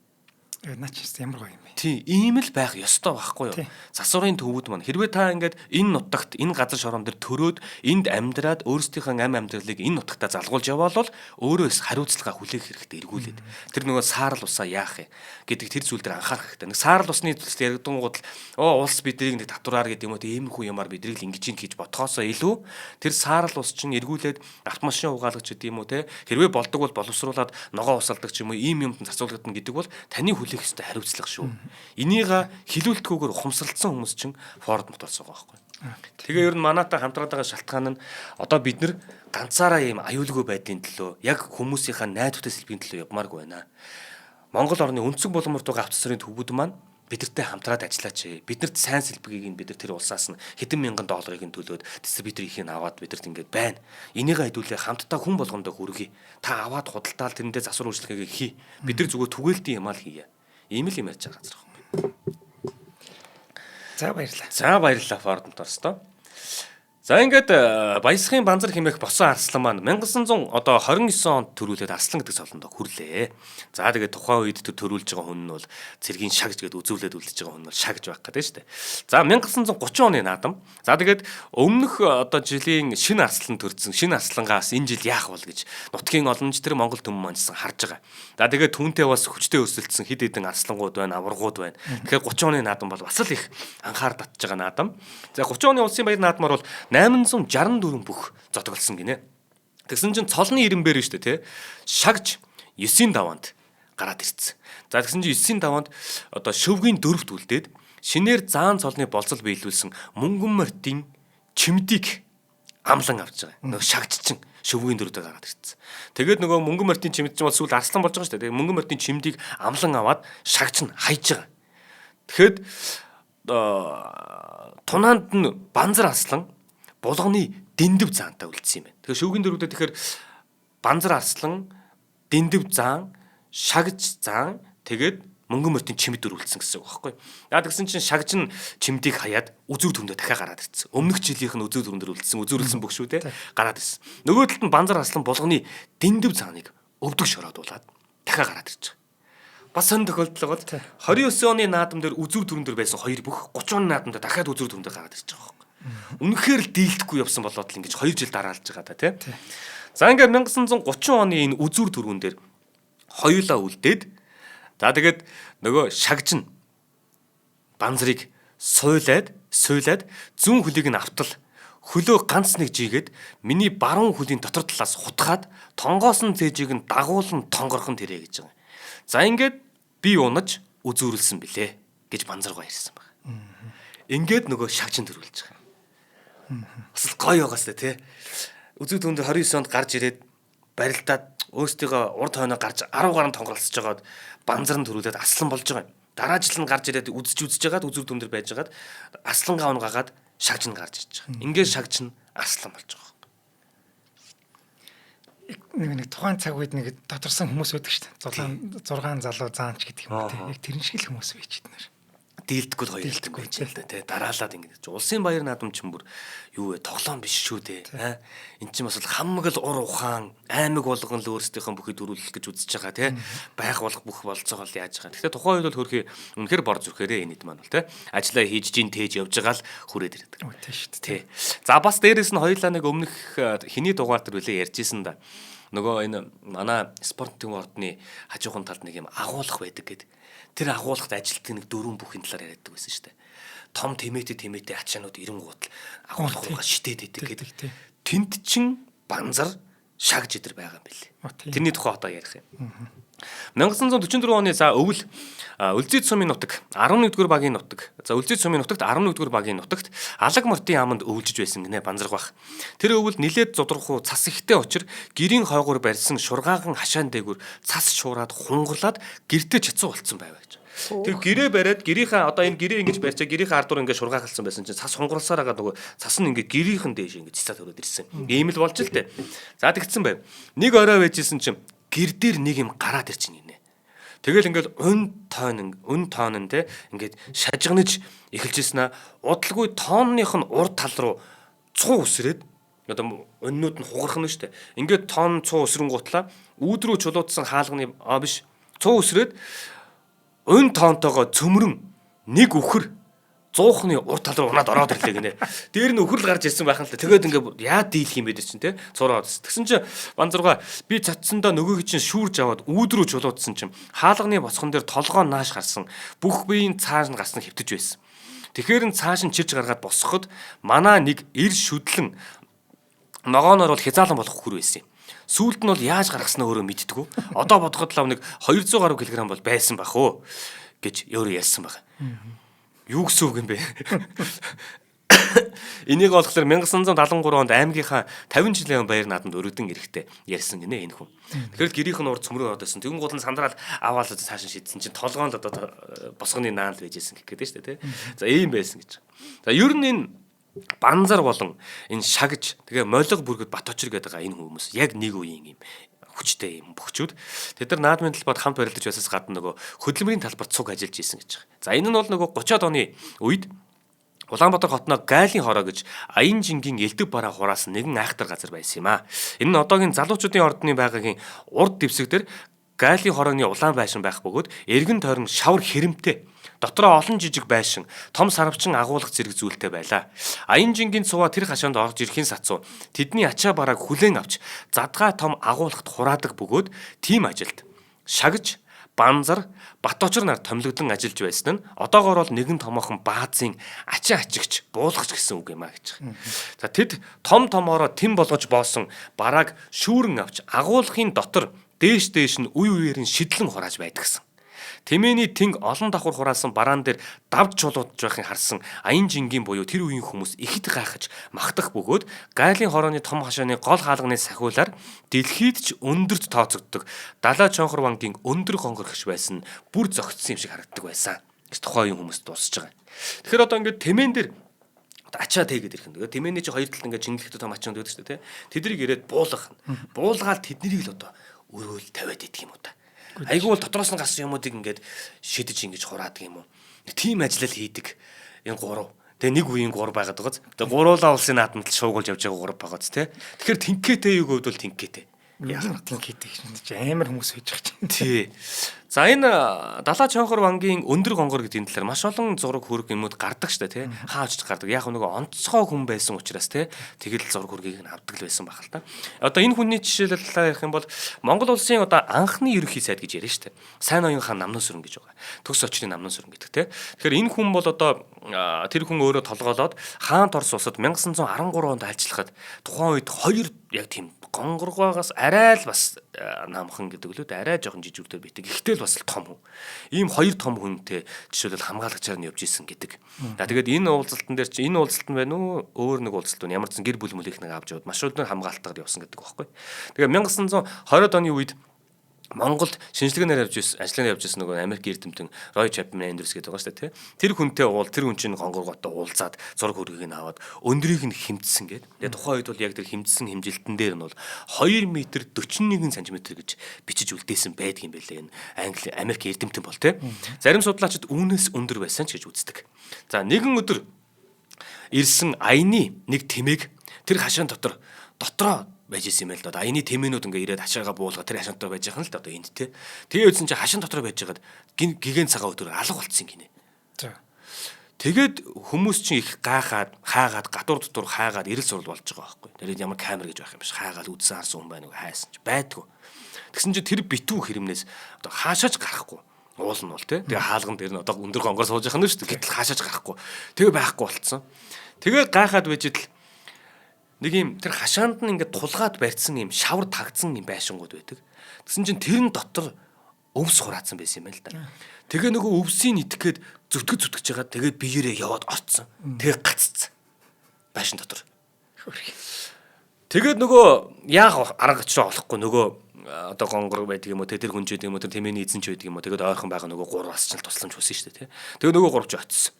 Наач ямар гоё юм бэ? Тий, ийм л байх ёстой байхгүй юу? Засварын төвүүд маань хэрвээ та ингээд энэ нутагт энэ газар шорон дээр төрөөд энд амьдраад өөрсдийнхөө амьдралыг энэ нутагтаа залгуулж яваал бол өөрөө хариуцлага хүлээх хэрэгтэй эргүүлээд. Тэр нөгөө саарл усаа яах юм гэдэг тэр зүйл дээр анхаарах хэрэгтэй. Нэг саарл усны төлөв яригдангууд улс бидрийг нэг татвараар гэдэг юм уу иймэрхүү юмар бидрийг л ингэж хийж бодхоосоо илүү тэр саарл ус чинь эргүүлээд автомашин угаалагч гэдэг юм уу те хэрвээ болдог бол боловсруулад ногоо усалдаг ч юм уу ийм юмд зарцуулагдана гэдэг бол таны хэвстэй хариуцлага шүү. Энийг хилүүлдэхгүйгээр ухамсарлцсан хүмүүс чинь Forward Motors байгаа байхгүй. Тэгээ ер нь манайтай хамтраад байгаа шалтгаан нь одоо бид нар ганцаараа ийм аюулгүй байдлын төлөө яг хүмүүсийнхаа найдвартай сэлбэгийн төлөө явмааргүй байна. Монгол орны өнцөг боломжтой байгаа автосрын төвүүд маань бидэртэй хамтраад ажиллаач. Биднэрт сайн сэлбэгийг нь бид нар тэр улсаас нь хэдэн мянган долларыг нь төлөөд дистрибьюторыг нь аваад бидэрт ингээд байна. Энийг хэдүүлээ хамтдаа хүн болгондоо хүргэе. Та аваад худалдаал тэрэндээ засвар үйлчлэгээ хий. Бид нар зүгээр түгээлтийн юм аа л хийе. Ийм л юм ярьж байгаа газар байхгүй. За баярлалаа. За баярлалаа Forward Motors тоо. За ингээд Баясгын Банзар хэмээх босон Арслан маань 1929 онд төрүүлээд Арслан гэдэг цолондоо хүрлээ. За тэгээд тухайн үед төрүүлж байгаа хүн нь бол цэргийн шагж гэдэг үзүүлээд үлдэж байгаа хүн нь шагж байх гэдэг шүү дээ. За 1930 оны наадам. За тэгээд өмнөх жилийн шинэ Арслан төрсөн шинэ Арслангаас энэ жил яах бол гэж нутгийн олонч тэр Монгол түмэн маньсан харж байгаа. За тэгээд түүнтэй бас хүчтэй өсөлдсөн хэд хэдэн арслангууд байна, аваргууд байна. Тэгэхээр 30 оны наадам бол бас л их анхаар татж байгаа наадам. За 30 оны улсын баяр наадмаар бол 864 бүх зотголсон гинэ. Тэгсэн чинь цолны ирэмбэр шүү дээ, тэ. Шагж 9-ийн даваанд гараад ирсэн. За тэгсэн чинь 9-ийн даваанд шөвгийн дөрөвт үлдээд шинээр заан цолны болцол биелүүлсэн мөнгөн мортын чимдийг амлан авч байгаа. Нөгөө шагжчин шөвгийн дөрөвдөө гараад ирсэн. Тэгээд нөгөө мөнгөн мортын чимд чинь бол сүүл арслан болж байгаа шүү дээ. Тэгээд мөнгөн мортын чимдийг амлан аваад шагж нь хайж байгаа. Тэгэхэд тунаанд нь Банзар Арслан булганы дэндв заантай үлдсэн юм байна. Тэгэхээр шүүгийн дөрөвдөө тэгэхээр Банзар Арслан, дэндв заан, шагж заан тэгээд мөнгөн мортын чимд дөрвөлдсөн гэсэн үг байхгүй. Яа тэгсэн чинь шагж нь чимдийг хаяад үзүр төмдөө дахиад гараад ирсэн. Өмнөх жилийнх нь үзүр төмдөр үзүрлсэн бүх шүү те гараад ирсэн. Нөгөө талд нь Банзар Арслан булганы дэндв зааныг өвдөг шороодуулаад дахиад гараад ирж байгаа. Бас сон тохиолдол бол 29 оны наадам дээр үзүр төрөн дээр байсан хоёр бүх 30 оны наадам дээр дахиад үзүр төрөндөө гараад ирж байгаа. Үнэхээр л дийлдэхгүй явсан болоод л ингэж 2 жил дараалж байгаа да тий. За ингээд 1930 оны энэ үзүр төргөн дээр хоёулаа үлдээд за тэгээд нөгөө шагж нь Банзарыг суйлаад зүүн хөлийг нь автал хөлөө ганц нэг жигээд миний баруун хөлийн дотор талаас хутгаад тонгоос нь зээжийг нь дагуулan тонгорхон тэрэ гэж байгаа. За ингээд би унаж үзүүрлсэн билээ гэж Банзаргаа ирсэн байна. Ингээд нөгөө шагж нь төрүүлж байгаа. Бас гоё байгаас тэ. Үзүү түнд 29 онд гарч ирээд барилдаад өөрсдийнхөө урд хойноо гарч 10 гаруй тонгорлцож байгаад Банзар нь төрүүлээд Арслан болж байгаа юм. Дараа жил нь гарч ирээд үзэж жагаад үзүүр түндэр байж жагаад Арслан гавн гагаад шагж нь гарч ирж байгаа. Ингээд шагж нь Арслан болж байгаа. Нэг тухайн цаг үед нэг тодорсон хүмүүс байдаг шүү дээ. 6 залуу заанч гэдэг юм те. Яг тэрэн шиг л хүмүүс байж иднэр. Дийлдэхгүй хоёр дийлдэхгүй ч тий дараалаад ингэж улсын баяр наадам ч юм бүр юу вэ тоглоом биш шүү дээ эн чинь бас хамаг л ур ухаан аймаг болгон л өөрсдийнхөө бүхий дөрүүлэх гэж үзэж байгаа тий байх болох бүх болцоогоо л яаж байгаа. Гэхдээ тухайн үед бол хөрхий үнэхээр бор зүрхээрээ энэ хэд маань бол тий ажиллаа хийж гин тээж явж байгаа л хүрээд ирдэг. Тий шүү дээ. Тий. За бас дээрэс нь хоёулаа нэг өмнөх хэний дугаар дээр үлээ ярьжсэн да. Нөгөө энэ манай спортын ордны хажуухан талд нэг юм агуулга байдаг гэдэг. Тэр агуулгад ажилтдаг нэг дөрвөн бүхний талаар яриаддаг байсан шүү дээ. Том тэмээтэй ачаанууд эренгуут агуулгыг шитээд идэг гэдэг. Тэнд чин Банзар шагж идэр байгаа юм билээ. Тэрний тухай одоо ярих юм. 1944 оны за өвөл Үлзий цумын нутаг 11-р багийн нутаг. За Үлзий цумын нутагт 11-р багийн нутагт Алаг мортын аманд өвлжж байсан гинэ Банзар бах. Тэр өвөл нилээд зодрохуу цас ихтэй учир гэрийн хойгоор барьсан шургаахан хашаан дээгүр цас шуураад хунгарлаад гэртээ чацуу болцсон байв гэж. Тэр гэрээ бариад гэрийнхаа одоо энэ гэрээ ингэж барьчаа гэрийнхаа ардуур ингэж шургаагалсан байсан чинь цас хунгарлсаар байгаа нөгөө цас нь ингэ гэрийнхэн дээш ингэ цацаад өрөөд ирсэн. Ийм л болж л тээ. За тэгсэн байв. Нэг орой байжсэн чинь гэр дээр нэг юм гараад ирчихнэ гинэ. Тэгэл ингээл өн тоон те ингээд шажигнаж эхэлжсэн аа удалгүй тоонных нь урд тал руу цуу үсрээд одоо өннүүд нь хугарах нь штэ. Ингээд тоон цуу үсрэнгуутлаа үүдрүү чулуудсан хаалганы биш цуу үсрээд өн тоонтойгоо цөмрөн нэг үхэр 100-ны урд тал руу унаад ороод ирлээ гинэ. Дээр нь өхөрл гарч ирсэн байх нь л тэгээд ингээд яа дийлэх юм бэ чинь те цураад. Тэгсэн чинь Банзаргаа би цацсандаа нөгөөг чинь шүүрж аваад үүдрүү чулуудсан чинь хаалганы босгон дээр толгоо нааш гарсан бүх биеийн цааш нь гарсан хэвтэж байсан. Тэгэхээр н цааш нь чирж гаргаад босгоход манаа нэг ир шүдлэн ногооноор бол хязаалан болох хөр байсан юм. Сүүлд нь бол яаж гаргаснаа өөрөө мэддэггүй. Одоо бодоход л нэг 200 гаруй килограмм бол байсан байх уу гэж өөрөө ярьсан байна. Юу гэсэн үг юм бэ? Энийг болохоор 1973 онд аймгийнхаа 50 жилийн баяр наадамд өргөдөн ирэхдээ ярьсан гинэ энэ хүн. Тэгэхээр гэрийнх нь урд цөмрөө одосон. Тэгэн гол нь сандраад аваад цааш нь шийдсэн чинь толгоонд одоо босгоны наан л байжсэн гэх гэдэг шүү дээ, тий. За ийм байсан гэж. За ер нь энэ Банзар болон энэ шагж тэгээ молиг бүргэд Баточир гэдэг энэ хүмүүс яг нэг үеийн юм хүчтэй юм бөхчүүд. Тэд нар наадмын талбайд хамт барилдаж байсаас гадна нөгөө хөдөлмөрийн талбарт цуг ажиллаж исэн гэж байгаа. За энэ нь бол нөгөө 30-аад оны үед Улаанбаатар хотноо Гайлын хороо гэж Аян жингийн элдэг бараа хураас нэгэн айхтар газар байсан юм аа. Энэ нь одоогийн залуучуудын ордны байгаагийн урд дэвсэг дээр Гайлын хорооны улаан байшин байх бөгөөд эргэн тойрон шавар хэрэмтэй. Дотроо олон жижиг байшин, том сарвчин агуулгах зэрэг зүйлтэй байлаа. Аян жингийн цуваа тэр хашаанд орж ирэхин сацуу тэдний ачаа барааг хүлээн авч задгай том агуулгахт хураадаг бөгөөд тим ажилд шагж Банзар, Баточор нар томилогдсон ажиллаж байсан нь одоогоор бол нэгэн томоохон баазын ачаа ачигч, буулгагч гэсэн үг юм а гэж. За тэд том томоороо тэм болгож боосон барааг шүүрэн авч агуулгын дотор дээш нь үе үеэр нь шидлэн хурааж байдаг гэсэн. Тэмээний тэнг олон давхар хураасан бараан дээр давж чулуудж байхын харсан Аян жингийн буюу тэр үеийн хүмүүс ихэд гайхаж магтах бөгөөд Гайлын хорооны том хашааны гол хаалганы сахиулаар дэлхийд ч өндөрт тооцогддог далай чонхор вангийн өндөр гонгор гэх байсан бүр зөгцсөн юм шиг харагддаг байсан. Тухайн үеийн хүмүүс дуусж байгаа. Тэгэхээр одоо ингээд тэмээн дээр ачаа тэгээд ирэх нэг. Тэмээний чи хоёр талд ингээд чингэлэхтэй том ачаа өгдөг шүү дээ, тэ. Тэдрийг ирээд буулгах. Буулгаад тэднийг л одоо өрөөл тавиад идэх юм уу та. Айгүй бол дотроос нь гарсан юмуудыг ингээд шидэж ингэж хураадаг юм уу. Тийм ажиллал хийдэг. Энэ гурав. Тэгээ нэг үеийн гурав байгаад байгааз. Тэгээ гуруулаа улсын наадмад шуугуулж явж байгаа гурав байгааз тэ. Тэгэхээр тинкэтэй юу гэвэл тинкэтэй. Яг тинкэтэй гэж амар хүмүүс хийж байгаа чинь. Тий. За энэ далай чонхор вангийн өндөр гонгор гэдгийн талаар маш олон зураг хүрэг юмуд гардаг штэ тий. Хааж гардаг. Яг нөгөө онцгой хүн байсан учраас тий. Тэгэл зураг хүргийг нь авдаг л байсан баг л та. Одоо энэ хүний жишээлэл талаар ярих юм бол Монгол улсын одоо анхны ерөнхий сайд гэж ярина штэ. Сайн оюун хаан Намнын сүрэн гэж байгаа. Төгс очрын Намнын сүрэн гэдэг тий. Тэгэхээр энэ хүн бол одоо тэр хүн өөрөө толгоолоод хаан Торс улсад 1913 онд альчлахад тухайн үед хоёр яг тийм гонгоргоогоос арай л бас наамхан гэдэг лүүд арай жоохон жижигтэй битэг. Ихтэл бас л том хүн. Ийм хоёр том хүнтэй жишээлбэл хамгаалагчаар нь явж исэн гэдэг. За тэгээд энэ уулзалтан дээр чи энэ уулзалт нь байна уу? Өөр нэг уулзалт байна. Ямар ч гэр бүл мүлийнх нэг авч яваад маш өндөр хамгаалтаар явсан гэдэг байхгүй. Тэгээд 1920 оны үед Монголд шинжилгээнээр ажиллагаа явж байсан нөгөө Америк эрдэмтэн Roy Chapman Andrews гэдэг байгаа шүү дээ, тий. Тэр хүнтэй тэр хүн чинь гонгорготой уулзаад зураг хүргийг нь аваад өндрийг нь хэмжсэн гэдэг. Тэгээ тухайн үед бол яг тэр хэмжсэн хэмжилтэн дээр нь бол 2 м 41 см гэж бичиж үлдээсэн байдаг юм байлээ. Энэ Англи Америк эрдэмтэн бол тий. Зарим судлаачид үүнээс өндөр байсан ч гэж үздэг. За нэгэн өдөр ирсэн аяны нэг тэмээг тэр хашаан дотроо байж исэн юм л да. Аяны тэмээнүүд ингээ ирээд хашаага буулгаад тэр хашаантаа байж байгаа юм л да. Одоо энд те. Тэгээ үзсэн чинь хашаан дотор байж байгаад гигэн цагаан өдөр алга болцсон гинэ. За. Тэгээд хүмүүс чинь их гайхаад, хаагаад, гадуур дотор хаагаад ирэл сурал болж байгаа байхгүй. Тэгээд ямар камер гэж байх юм биш. Хаагаад үдсэн харсан хүн байна уу хайсан ч байдгүй. Тэгсэн чинь тэр битүү хэрэмнээс одоо хаашаач гарахгүй. Уул нь бол те. Тэгээ хаалган дээр нь одоо өндөр гонгор сууж байгаа юм шүү дээ. Гэтэл хаашаач гарахгүй. Тэгээ байхгүй болцсон. Тэгээ гайхаад байж идэл нэг юм тэр хашаанд нь ингээд тулгаад барьсан юм шавар тагдсан юм байшингууд байдаг. Тэгсэн чинь тэрэн дотор өвс хураацсан байсан юм л да. Тэгээ нөгөө өвсийг итгэхэд зүтгэж жагаад тэгээд биеэрээ яваад орцсон. Тэгээ гаццсан. Байшин дотор. Тэгээд нөгөө яах арга очроо олохгүй нөгөө одоо гонгор байдаг юм уу тэр хүн ч байдаг юм уу тэр тэмээний эзэн ч байдаг юм уу тэгээд ойрхон байгаа нөгөө гураас ч тусламж хүсэн шүү дээ тий. Тэгээ нөгөө гурав ч очсон.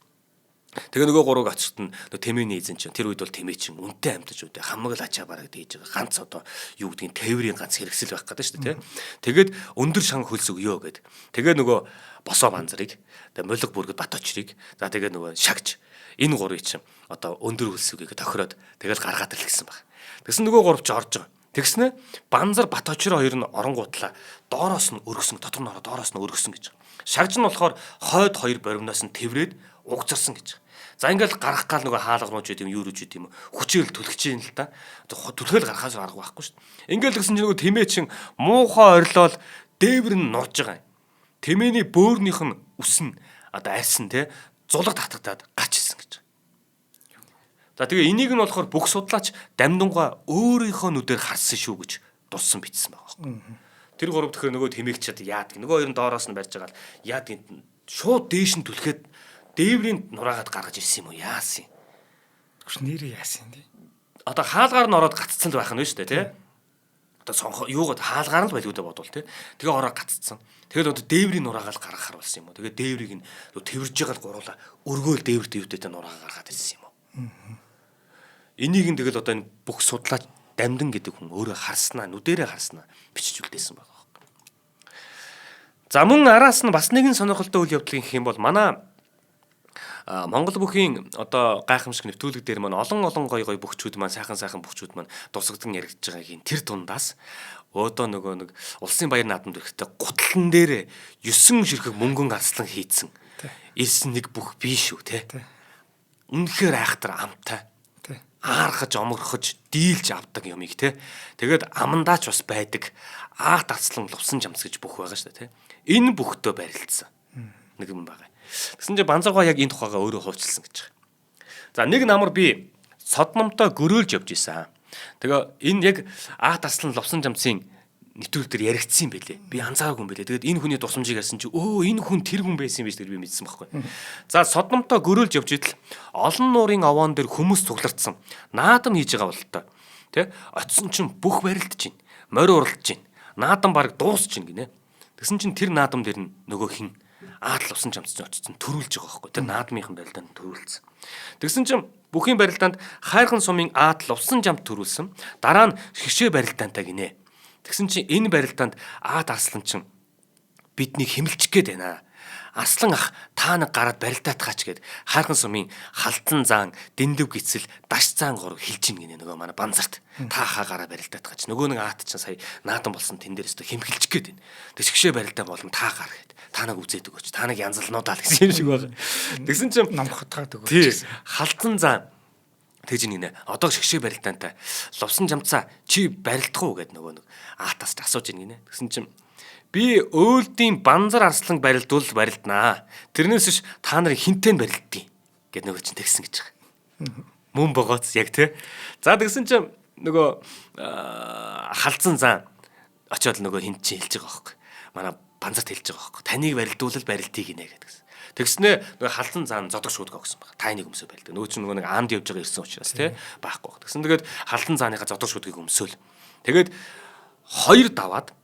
Тэгээ нөгөө гурвыг очихт нь тэмээний эзэн чинь тэр үед бол тэмээ чинь үнтэй амьдч үү хамаг л ачаа бараг дээж байгаа ганц одоо юу гэдгийг тээврийн ганц хэрэгсэл байх гэдэг шүү дээ тий. Тэгээд өндөр шанг хөлс өгөө гэд. Тэгээ нөгөө босоо банзарыг тэгээ молиг бүргэд бат очрыг за тэгээ нөгөө шагж энэ гурыг чинь одоо өндөр хөлс өгөө тохироод тэгэл гаргаад ил гисэн баг. Тэгсэн нөгөө гурав ч орж байгаа. Тэгснэ банзар бат очроо хоёр нь оронгуутлаа доороос нь өргөсөн дотор нь ороод доороос нь өргөсөн гэж. Шагж нь болохоор хойд хоёр боримноос нь тэврээд угцарсан гэж. За ингээл гарах гал нөгөө хаалга руу ч гэдэг юм юу ч гэдэг юм хүчээр түлхэж юм л да. Түлхэл гарахаас арга байхгүй шүү дээ. Ингээл тэгсэн чинь нөгөө тэмээ чин муухай орилол дээвэр нь нурж байгаа юм. Тэмээний бөөрнийх нь үс нь одоо арьсан те зулаг татагдаад гач ирсэн гэж. За тэгээ энийг нь болохоор бүх судлаач дамдунгаа өөрийнхөө нүдээр харсан шүү гэж дуссан бичсэн байгаа байхгүй. Тэр гурав тэгэхээр нөгөө тэмээг чад яадаг. Нөгөө хоёр нь доороос нь барьж байгаа л яадаг шууд дээш нь түлхээд дээврийн нураагаад гаргаж ирсэн юм уу яасан юм. Тэгш нэрээ яасан тий. Одоо хаалгаар нь ороод гаццсан л байх нь шүү дээ тий. Одоо сонхоо юугаад хаалгаар нь л байлгуудаа бодвол тий. Тэгээ ороод гаццсан. Тэгэл одоо дээврийн нураагаад гаргахаар болсон юм уу. Тэгээ дээврийг нь тэрвэрж байгаа л гуруула өргөөл дээвэр дэвдэтэй нураагаа гаргаад ирсэн юм уу. Энийг нь тэгэл одоо энэ бүх судлаач дамдан гэдэг хүн өөрөө харснаа нүдэрээ харснаа бичиж үлдээсэн байгаа. За мөн араас нь бас нэгэн сонирхолтой үйл явдал гэх юм бол манай Монгол бүхийн одоо гайхамшиг нэвтрүүлэг дээр маань олон гоё бүхчүүд маань сайхан бүхчүүд маань дусгадсан яригдж байгаагийн тэр дундаас одоо нэг улсын баяр наадамд ирэхдээ гутлан дээр 9 ширхэг мөнгөн арслан хийцэн. Ирсэн нэг бүх бий шүү те. Үнэхээр айхтар амтай. Аархаж оморхож дийлж авдаг юмыг те. Тэгээд амандаач бас байдаг. Аах тацлан лувсан жамс гэж бүх байгаа шүү дээ те. Энэ бүхтөө барилдсан. Нэг юм байгаа. Тэгсэн чинь Банзаргоо яг энэ тухайгаа өөрөө хуульчилсан гэж байгаа. За нэг намар би содномтой гөрөөлж явж исэн. Тэгээ энэ яг аах тацлан лувсан жамсын нэвтрүүлэг дээр яригдсан юм байлээ. Би анзаараагүй юм байлээ. Тэгээд энэ хүний дурсамжийг харсан чи энэ хүн тэр хүн байсан юм биш тэр би мэдсэн байхгүй. За содномтой гөрөөлж явж идэл олон нуурын овоон дээр хүмүүс цуглардсан. Наадам хийж байгаа бол та. Тэ? Очсон чинь бүх барилдаж байна. Морь уралдаж байна. Наадам баг дуусч байна гинэ. Тэгсэн чинь тэр наадам дээр нөгөө хин аатал усан жамцсан очсон төрүүлж байгаа байхгүй. Тэр наадмынхан барилдаанд төрүүлсэн. Тэгсэн чинь бүхийн барилдаанд хайрхан сумын аатал усан жамт төрүүлсэн. Дараа нь шгшээ барилдаантай гинэ. Тэгсэн чинь энэ барилдаанд аат аслан чинь биднийг хэмэлчих гээд байна. Аслан ах та нэг гараад барилдаатгаач гээд хайрхан сумын халтан заан дэндв гисэл даш заан гур хэлж ин гинэ нөгөө манай банзарт та хаа гараа барилдаатгаач нөгөө нэг аат чинь сая наадан болсон тэн дээрээс хэмгэлчих гээд байна. Тэгшгшээ барилдаа болон та гар гээд та нэг үзээд өгөөч та нэг янзалнуудаа л гэсэн юм шиг байгаа. Тэгсэн чинь намхатгаад өгөөч. Халтан заан тэгж нэ одоо шгшээ барилдаантай лувсан жамцаа чи барилдах уу гэд нөгөө нэг аатаас асууж ин гинэ. Тэгсэн чинь би өөлдийн банзар арслан барилдвал барилднаа. Тэрнээс ш та нарын хинтээ барилддیں гэд нөгөө чинь тэгсэн гэж байгаа. Мөн богооц яг тий. За тэгсэн чинь нөгөө халдсан зан очиод нөгөө хинт чи хэлж байгаа байхгүй. Манай банзарт хэлж байгаа байхгүй. Таныг барилдвал барилдъя гинэ гэдгсэн. Тэгснэ нөгөө халдсан зан зодох шууд өгсөн байна. Та энийг өмсөө барилдаг. Нөгөө чинь нөгөө нэг амд явж байгаа ирсэн учраас тий байхгүй баг. Тэгсэн тэгээд халдсан зааныхаа зодох шуудгийг өмсөөл. Тэгээд хоёр даваад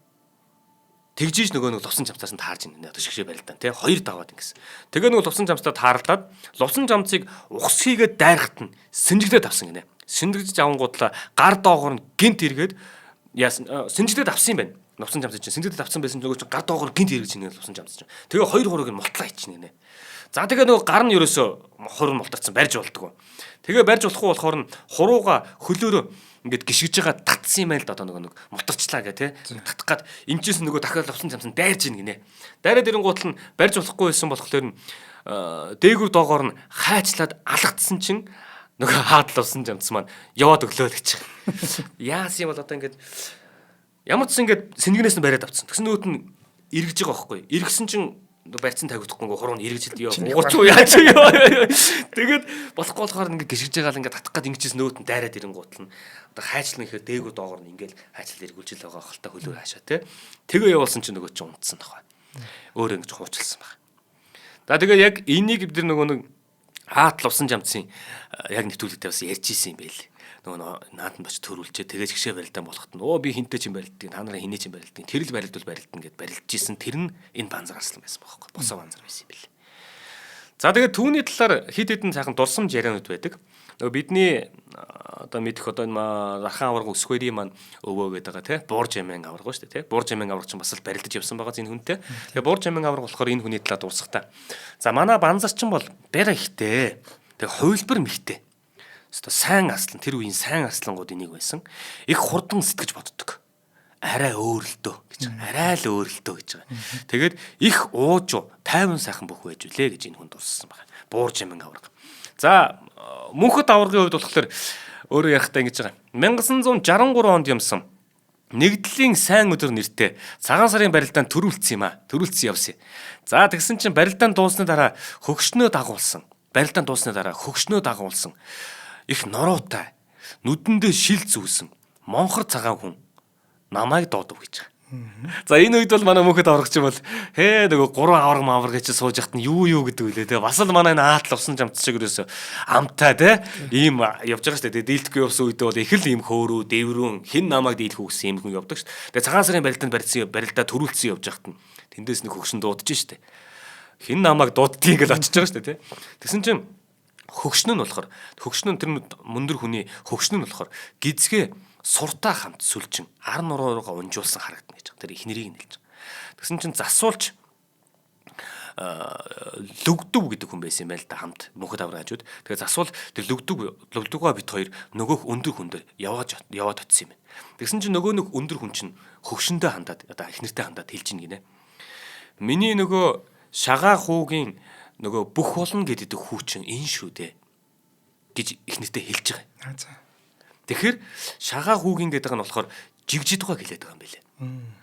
тэгжиж нөгөө нэг лувсан жамцаас нь таарж ин одоо шгшээ барилдаан тий хоёр даваад ингэсэн. Тэгээ нөгөө лувсан жамцаа таарлаад лувсан жамцыг ухс хийгээд дайрахт нь синжигдээд авсан гинэ. Синжигдэж авангуудлаа гар доогоор нь гинт эргээд яасан синжигдээд авсан юм байна. Лувсан жамц чинь синжигдээд авсан байсан нөгөө чинь гар доогоор гинт эргэж ин лувсан жамц чинь. Тэгээ хоёр хурыг нь мултлаа ичнэ гинэ. За тэгээ нөгөө гар нь ерөөсө хурын мултарсан барьж болдгоо. Тэгээ барьж болохгүй болохоор нь хурууга хөлөөрөө ингээд гიშгэж байгаа татсан юм байл да одоо нэг мутарчлаа гэ тэ татах гад эмчээс нөгөө дахиад авсан замсан дайрж ийн гинэ. Дайраад ирэнгуутл нь барьж болохгүй байсан болохоор нь дээгүр доогоор нь хайчлаад алгадсан чинь нөгөө хаадл авсан замц маань яваад өглөө л гэж. Яасан юм бол одоо ингээд ямар ч ингээд сэнгэнээс нь бариад авцсан. Тэгсэн нөгөөт нь эргэж байгаа байхгүй. Эргэсэн чинь барьцсан тавигдахгүй хуруу нь эргэжил ёо. Угууч яач ёо. Тэгээд болохгүй болохоор ингээд гიშгэж байгаа л ингээд татах гад ингэжсэн нөгөөт нь дайраад ирэнгуутл нь одоо хайчлан ихээр дээгүр доогоор нь ингээд хайчл эргүүлжил байгаа хөлтэй хөлөө хаашаа те. Тэгээ явуулсан чинь нөгөө чинь унтсан тахаа. Өөр ингэж хуучилсан баг. За тэгээ яг энийг бид нөгөө нэг хаат лувсан жамцын яг нэвтрүүлэгтээ бас ярьж исэн юм байл. Нөгөө нааданд очиж төрүүлчээ тэгэж гişээ барилдаан болоход нь би хинтээ чинь барилдгийг та нарын хинээ чинь барилдгийг тэр л барилдвал барилдана гэд барилдж исэн тэр нь энэ банзар аслан байсан байхгүй босоо банзар байсан юм бэл. За тэгээд түүний талаар хид хідэн сайхан дурсамж яриануд байдаг. Нөгөө бидний одоо мэдэх одоо энэ Рахан аварга өсгөрийн маань өвөө гэдэг байгаа тий Буурж амин аварга шүү дээ тий Буурж амин аварга чинь бас л барилдаж явсан байгаа энэ хүнтэй. Тэгээ Буурж амин аварга болохоор энэ хүний талаар дурсахтаа. За манай банзар чинь бол бэрэ ихтэй. Тэгээ хуйлбар михтэй. Өстой сайн аслан тэр үеийн сайн аслангууд энийг байсан. Их хурдан сэтгэж боддог. Арай өөрлөлтөө гэж байгаа. Арай л өөрлөлтөө гэж байгаа. Тэгээд их уужуу тайван сайхан бүх байж үлээ гэж энэ хүн дурссан байна. Буурж амин аварга. За мөнхөд аваргын хувьд болохоор өөрөө ярихтаа ингэж байгаа. 1963 онд юмсан нэгдлийн сайн өдөр нэртэй цагаан сарын барилдаанд төрүүлсэн юм а. Төрүүлсэн явсан. За тэгсэн чинь барилдаанд дуусны дараа хөгшнөө дагуулсан. Барилдаанд дуусны дараа хөгшнөө дагуулсан. Их нороотай нүдэндээ шил зүүсэн монхор цагаан хүн намайг доодов гэж байгаа. За энэ үед бол манай мөнхөд аврагч бол нөгөө 3 авраг маавар гэж сууж яхад нь юу гэдэг үлээ те бас л манай энэ аатал усан жамц шиг ерөөсө амтай те ийм явж байгаа шүү дээ. Дийлдэхгүй явсан үед бол их л ийм хөөрөө дэврүүн хин намайг дийлэх үгсэн юм хүн явдаг шүү дээ. Тэгээ цагаан сарын барилдаанд барьсан барилдаа төрүүлсэн явж яхад нь тэндээс нэг хөгшин дуудаж шүү дээ. Хин намайг дууддгийг л очиж байгаа шүү дээ те. Тэгсэн чинь хөгшнө нь болохоор хөгшнө тэр мөндөр хүний хөгшнө нь болохоор гизгээ суртаа хамт сүлжин ар нуруугаа унжуулсан харагдана гэж. Тэр их нэрийг нь хэлж байгаа. Тэгсэн чинь засуулч Лөгдөв гэдэг хүн байсан юм байл да хамт мөнхөд авраг хажууд. Тэгэхээр засвал тэр лөгдөгөө бит хоёр нөгөөх өндөр хүн дээр яваад очсон юм байна. Тэгсэн чинь нөгөө нэг өндөр хүн чинь хөгшөндөө хандаад одоо эхнэртэй хандаад хэлж ийн гинэ. Миний нөгөө шагаа хуугийн нөгөө бүх болно гэдэг хүү чинь энэ шүү дээ гэж эхнэртэй хэлж байгаа. За. Тэгэхээр шагаа хүүгийн гэдэг нь болохоор жигжид тухайг хэлээд байгаа юм байлээ.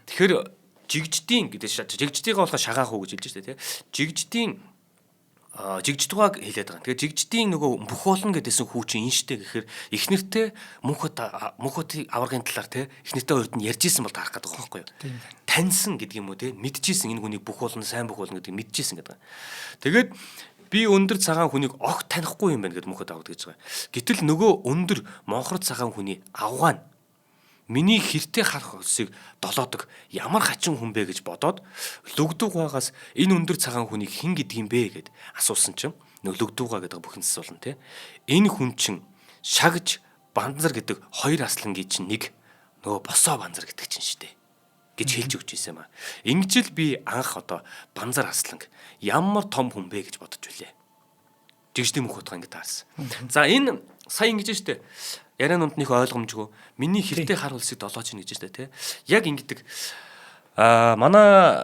Тэгэхээр жигждийн гэдэг жигждийгаа болохоор шагаа хүү гэж хэлж штэ тий. Жигжид тухайг хэлээд байгаа. Тэгэхээр жигждийн нөгөө бүх болно гэдээсэн хүү чинь энэ штэ гэхээр эхнэртэй мөнхөд аваргын талаар тий эхнэртэй хоёрт нь ярьжсэн бол таарах гэдэг байгаа байхгүй юу? Таньсан гэдэг юм уу тий мэдчихсэн энэ хүний бүх болно сайн бүх болно гэдгийг мэдчихсэн гэдэг. Тэгээд би өндөр цагаан хүнийг огт танихгүй юм байна гэд мөнхөд авдаг гэж байгаа. Гэтэл нөгөө өндөр монхор цагаан хүний авгаа нь миний хэртэй харах улсыг долоодог ямар хачин хүн бэ гэж бодоод лөгдөггаагаас энэ өндөр цагаан хүнийг хэн гэдэг юм бэ гэд асуусан чинь нөгөө лөгдөггаа гэдэг бүхэнс болно те. Энэ хүн чинь шагж банзар гэдэг хоёр аслангийн чинь нэг нөгөө босоо банзар гэдэг чинь штэ гэж хэлж өгч ирсэн юм аа. Ингэж л би анх одоо банзар асланг ямар том хүн бэ гэж бодож билээ. Жигждийн мөнх утга ингэ таарсан. За энэ сая ингэж штэ. Яриан унтных ойлгомжгүй. Миний хэртэй хар улсыг долоож ийн гэж штэ тий. Яг ингэдэг. Манай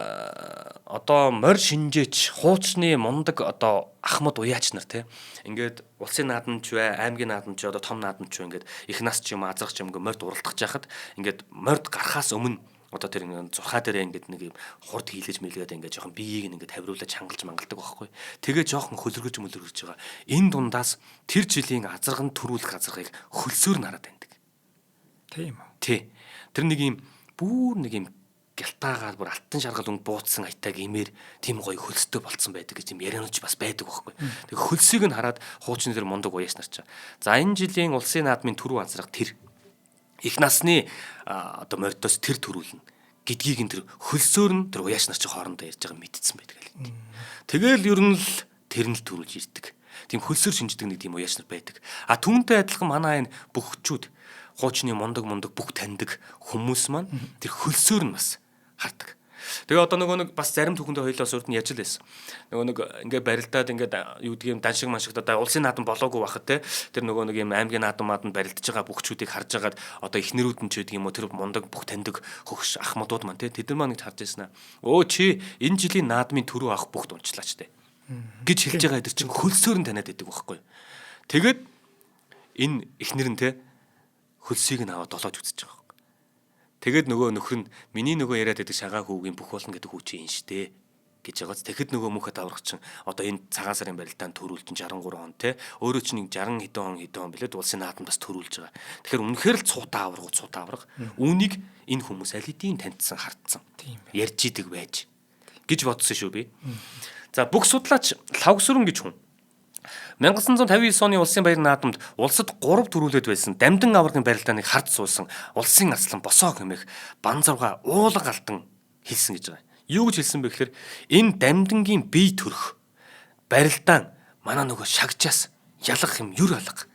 одоо морь шинжээч хуучны мундаг одоо ахмад уяач нар тий. Ингээд улсын наадамч бай, аймгийн наадамч одоо том наадамч бай ингээд их нас ч юм азрах ч юм морьд уралдах жахад ингээд морьд гарахаас өмнө одоо тэр зурхаа дээр ингээд нэг юм хурд хийлэж мэлгээд ингээд жоохон биеийг ингээд тавируулаад чангалж мангалдаг байхгүй. Тэгээ жоохон хөлөргөж байгаа. Энэ дундаас тэр жилийн азарган төрүүлэх азаргыг хөлсөөр нараад байдаг. Тийм үү. Тий. Тэр нэг юм бүр нэг юм гялтаагаар бүр алтан шаргал өнгө бууцсан айтаг имээр тийм гоё хөлстэй болцсон байдаг гэж юм яриануч бас байдаг байхгүй. Тэгээ хөлсийг нь хараад хуучны тэр мундаг уяас нар чаа. За энэ жилийн улсын наадмын түрүү азарга тэр их насны одоо морьдоос тэр төрүүлнэ гэдгийг энэ тэр хөлсөөр нь тэр уяаш нар чи хоорондоо ярьж байгаа мэдсэн байдаг л. Тэгэл ер нь л тэр нь л төрүүлж ирдэг. Тийм хөлсөөр шинждэг нэг тийм уяаш нар байдаг. Түүнтэй адилхан манай энэ бөхчүүд хуучны мундаг бүх таньдаг хүмүүс маань тэр хөлсөөр нь бас хардаг. Тэгээ одоо нөгөө нэг бас зарим түүхэндээ хоёлоо урд нь ярьж л байсан. Нөгөө нэг ингээ барилдаад ингээ юу гэдгийг даншиг маншигдаад улсын наадам болоогүй байхад те тэр нөгөө нэг юм аймгийн наадамад нь барилдаж байгаа бүхчүүдийг харж агаад одоо эхнэрүүд нь ч гэдэг юм уу тэр мундаг бүх таньдаг хөгш ахмадууд маань те тэд нар маань гэж харж ирсэн аа. Өө чи энэ жилийн наадмын төрөө авах бүхт унчлаач те гэж хэлж байгаа эдэр чинь хөлсөөр нь таниад байдаг байхгүй. Тэгээд энэ эхнэр нь те хөлсийг нь аваад долоож үзэж байгаа. Тэгэд нөгөө нөхөр нь миний нөгөө яриад байдаг шагаа хүүгийн бүх болно гэдэг хүү чи энэ штэ гэж байгааз тэгэхэд нөгөө мөнхөд аврах чинь одоо энэ цагаан сарын барилдаанд төрүүлж 63 он те өөрөө чинь 60 хэдэн он билээд улсын наадамд бас төрүүлж байгаа. Тэгэхээр үнэхээр л цуутаа авраг үүнийг энэ хүмүүс аль хэдийн таньдсан хартсан ярьж идэг байж гэж бодсон шүү би. За бүх судлаач Лавгсүрэн гэж хүн 1959 оны улсын баяр наадамд улсад 3 төрүүлээд байсан Дамдан аваргын барилдааныг харж суусан улсын арслан босоо хэмээх банзарга уулга алтан хэлсэн гэж байгаа. Юу гэж хэлсэн бэ гэхээр энэ Дамдангийн бие төрөх барилдаан манай нөгөө шагчаас ялах юм юр алга.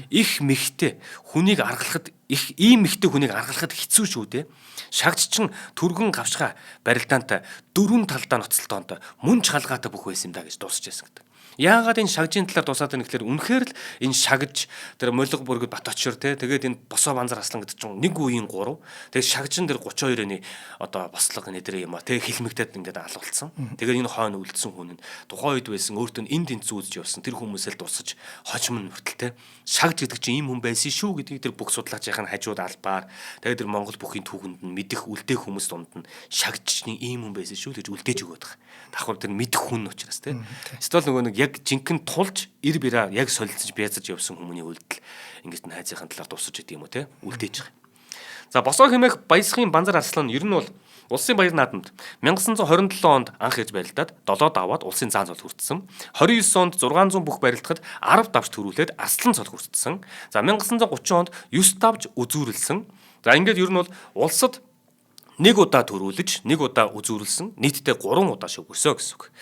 Их мэхтэй хүнийг аргалахад ийм мэхтэй хүнийг аргалахад хэцүү шүү дээ. Шагч чинь түргэн гавшгаа барилдаантай 4 талдаа ноцтолтоонд мөн чалгаатай бүх байсан юм да гэж дуусчихсан гэдэг. Яагаад энэ шагжийн талаар дусаад байна гэхээр үнэхээр л энэ шагж тэр молго бүргэд бат очор те тэгээд энэ босоо банзар аслан гэдэг чинь нэг үеийн 3 тэгээд шагжин тэр 32-ны одоо бослого нэтэр юм а те хилмигдээд ингээд алуулсан. Тэгээд энэ хойно үлдсэн хүн нь тухайн үед байсан өөртөө энд тэнцүү үзэж явсан тэр хүмүүсэл дусаж хожим нь хүртэл те шагж гэдэг чинь ийм хүн байсан шүү гэдгийг тэр бүх судлаачийн хажууд албаар тэгээд тэр Монгол бүхийн түүхэнд нь мэдэх үлдээх хүмүүс дунд нь шагжчны ийм хүн байсан шүү гэж үлдээж өгöd байгаа. Давхар тэр мэдэх хүн учраас те. Эсвэл нөгөө нэг яг жинхэнэ тулж ир бираа яг солилцож бязаж явсан хүмүүний үйлдэл ингээд найзынхаа талаар дусаж идэв юм уу те үлдээж байгаа. За босоо хэмээх баясгын банзар арслан ер нь бол улсын баяр наадамд 1927 онд анх ээж барилдаад 7 даваад улсын заан цол хүртсэн. 29 онд 600 бүх барилдахад 10 давж төрүүлээд арслан цол хүртсэн. За 1930 онд 9 давж үзүүрлсэн. За ингээд ер нь бол улсад нэг удаа төрүүлж, нэг удаа үзүүрлсэн, нийтдээ 3 удаа шүгөрсөө гэсэн үг.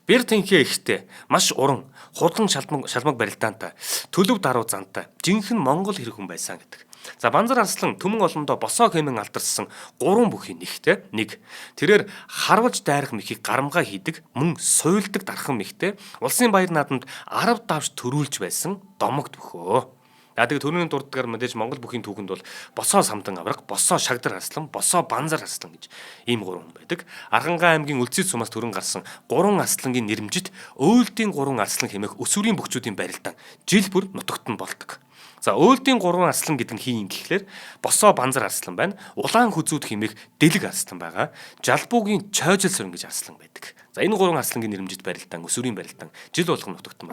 Бэр тэнхээ ихтэй, маш уран, худлан шалмаг барилдаантай, төлөв даруй зантай, жинхэнэ Монгол хэрэг хүн байсан гэдэг. За Банзар Арслан төмөн олондоо босоо хэмээн алдарсан 3 бүхий нэгтэй. 1. Тэрээр харвалж дайрах мэхийг гарамгаа хийдэг, мөн суйлдаг дархан мэхтэй. Улсын баяр наадамд 10 давж төрүүлж байсан домогт бөхөө. Тэгээд төрөний дурдгаар мэдээж Монгол бүхийн түүхэнд бол босоо самдан авраг, босоо шагдар арслан, босоо банзар арслан гэж ийм 3 хүн байдаг. Аргангаа аймгийн Үлзий сумаас төрөн гарсан 3 арслангийн нэрмжит Өөлдийн 3 арслан хэмээх өсвөрийн бөхчүүдийн барилдаан жил бүр нутагт нь болдог. За Өөлдийн 3 арслан гэдэг нь хин гэхлээр босоо банзар арслан байна. Улаан хүзүүд хэмээх дэлэг арслан байгаа. Жалбуугийн чойжил сөрөн гэж арслан байдаг. За энэ 3 арслангийн нэрмжит барилдаан, өсвөрийн барилдаан жил болгон нутагт нь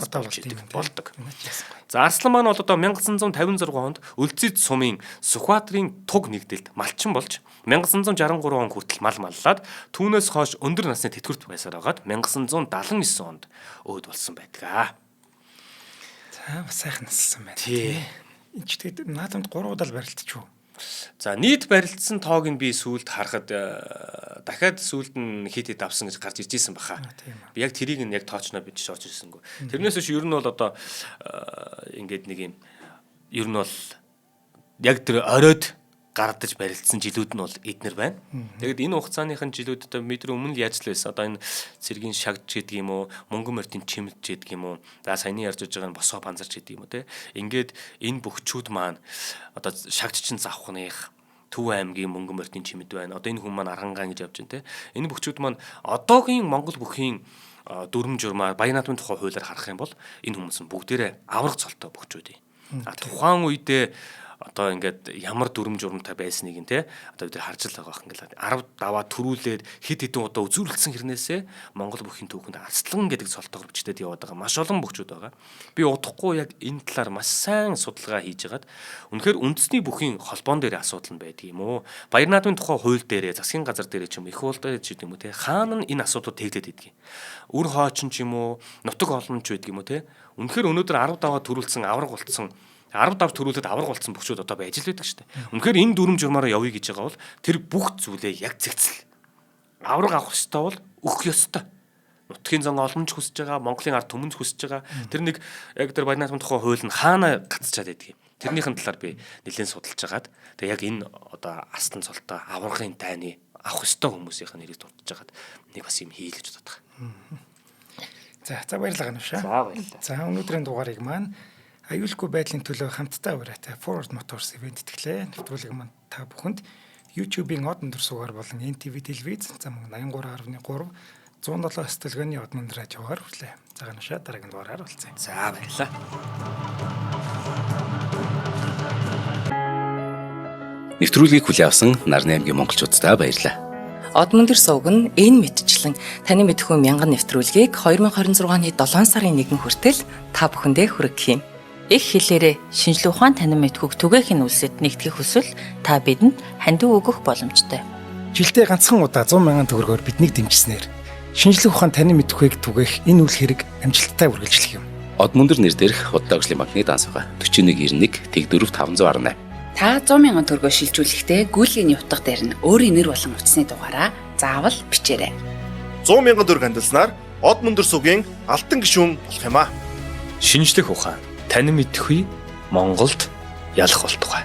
болдог. За арслан маань бол одоо 1956 онд Үлзий сумын Сүхбаатарын туг нэгдэлд малчин болж 1963 он хүртэл мал маллаад түүнээс хойш өндөр насны тэтгэврт байсаар агаад 1979 онд өөд болсон байдаг. За бас сайхан нассан байна. Тий. Энд ч тэгээд наадамд 3 удаа барилдчихв. За нийт барилдсан тоог нь би сүүлд харахад дахиад сүүлд нь хит авсан гэж гарч ирж исэн баха. Би яг тэрийг нь яг тоочноо бид ч орж ирсэнгүй. Тэрнээс биш ер нь бол одоо ингээд нэг юм ер нь бол яг тэр оройд гардаж барилдсан жилүүд нь бол эднэр байна. Тэгэд энэ хугацааныхын жилүүд одоо мэдрээ өмнө л яаж л байсан. Одоо энэ цэргийн шагж гэдэг юм уу, мөнгөн морьтын чимэлж гэдэг юм уу. За саяны ярьж байгаа нь босоо банзарч гэдэг юм уу те. Ингээд энэ бөхчүүд маань одоо шагжчин завхных Төв аймгийн мөнгөн морьтын чимэд байна. Одоо энэ хүн маань Аргангаан гэж явж байна те. Энэ бөхчүүд маань одоогийн Монгол бүхийн дүрм журмаар Баяр наадмын тухай хуулиар харах юм бол энэ хүмүүс нь бүгдээрээ авраг цолтой бөхчүүд юм. Тухайн үедээ одоо ингээд ямар дүрм журамтай байсныг нь те одоо бид харж л байгаа юм ингээд 10 даваа төрүүлээд хид хідэн удаа үзүүлэлтсэн хэрнээсээ Монгол бүхийн түүхэнд арслан гэдэг цолтойгоор бичдэд яваад байгаа маш олон бөхчүүд байгаа. Би удахгүй яг энэ талаар маш сайн судалгаа хийж хагаад үнэхээр үндэсний бүхийн холбоон дээр асуудал нь байдаг юм уу? Баяр наадмын тухай хууль дээрээ, засгийн газар дээрээ ч юм их уул дээр ч юм уу те хаана нь энэ асуудлууд тэгдэд идэх юм. Үр хоочин ч юм уу, нутаг олонч байдаг юм уу те? Үнэхээр өнөөдөр 10 даваа төрүүлсэн авраг болцсон 10 давж төрүүлээд авраг болсон бөхчүүд одоо байж л байдаг шүү дээ. Үнэхээр энэ дүрм журмаараа явъя гэж байгаа бол тэр бүх зүйлээ яг зэгцэл. Авраг авах ёстой бол өгөх ёстой. Нутгийн зан олонч хүсэж байгаа, Монголын ард түмэнч хүсэж байгаа. Тэр нэг яг тэр Баяр наадмын тухай хууль нь хаана гацчаад байдаг юм. Тэрнийхэн талаар би нэлээд судалж хагаад тэг яг энэ одоо астан цолтой аврагын тайны авах ёстой хүмүүсийн нэрийг дурдж хагаад нэг бас юм хийл гэж боддог. За баярлалаа гэнэ. За баярлалаа. За өнөөдрийн дугаарыг маань аюулгүй байдлын төлөө хамтдаа ураатай Ford Motors event итгэлээ. Нэвтрүүлэг маань та бүхэнд YouTube-ийн од өндөр суугаар болон NTV телевиз зам 83.3 107 студионы од өндөр радиогоор хүрлээ. За ганашаа дараагийн дугаараар уулзъя. За баярлалаа. Нэвтрүүлгийг хүлээн авсан Нарны аймгийн монголчуудаа баярлалаа. Од мөндөр сувг нь энэ мэдчлэн таны мэдхүйн мянган нэвтрүүлгийг 2026 оны 7 сарын 1 хүртэл та бүхэндээ хүргэх юм. Их хэлээрээ шинжлэх ухаан танин мэдхүйг түгээхийн үлсэд нэгтгэх хүсвэл та бидэнд хандив өгөх боломжтой. Жилдээ ганцхан удаа 100,000 төгрөгөөр биднийг дэмжснээр шинжлэх ухаан танин мэдхүйг түгээх энэ үйл хэрэг амжилттай үргэлжлэх юм. Од мөндөр нэр дээрх Худал агшлын банкны дансгаа 4191 Тэг 4518. Та 100,000 төгрөгөөр шилжүүлэхдээ гүйлгийн утга дээр нь өөрийн нэр болон утасны дугаараа заавал бичээрэй. 100,000 төгрөг хандалснаар Од мөндөр сувгийн алтан гишүүн болох юм а. Шинжлэх ухаан танин мэдхгүй Монголд ялах болтугай.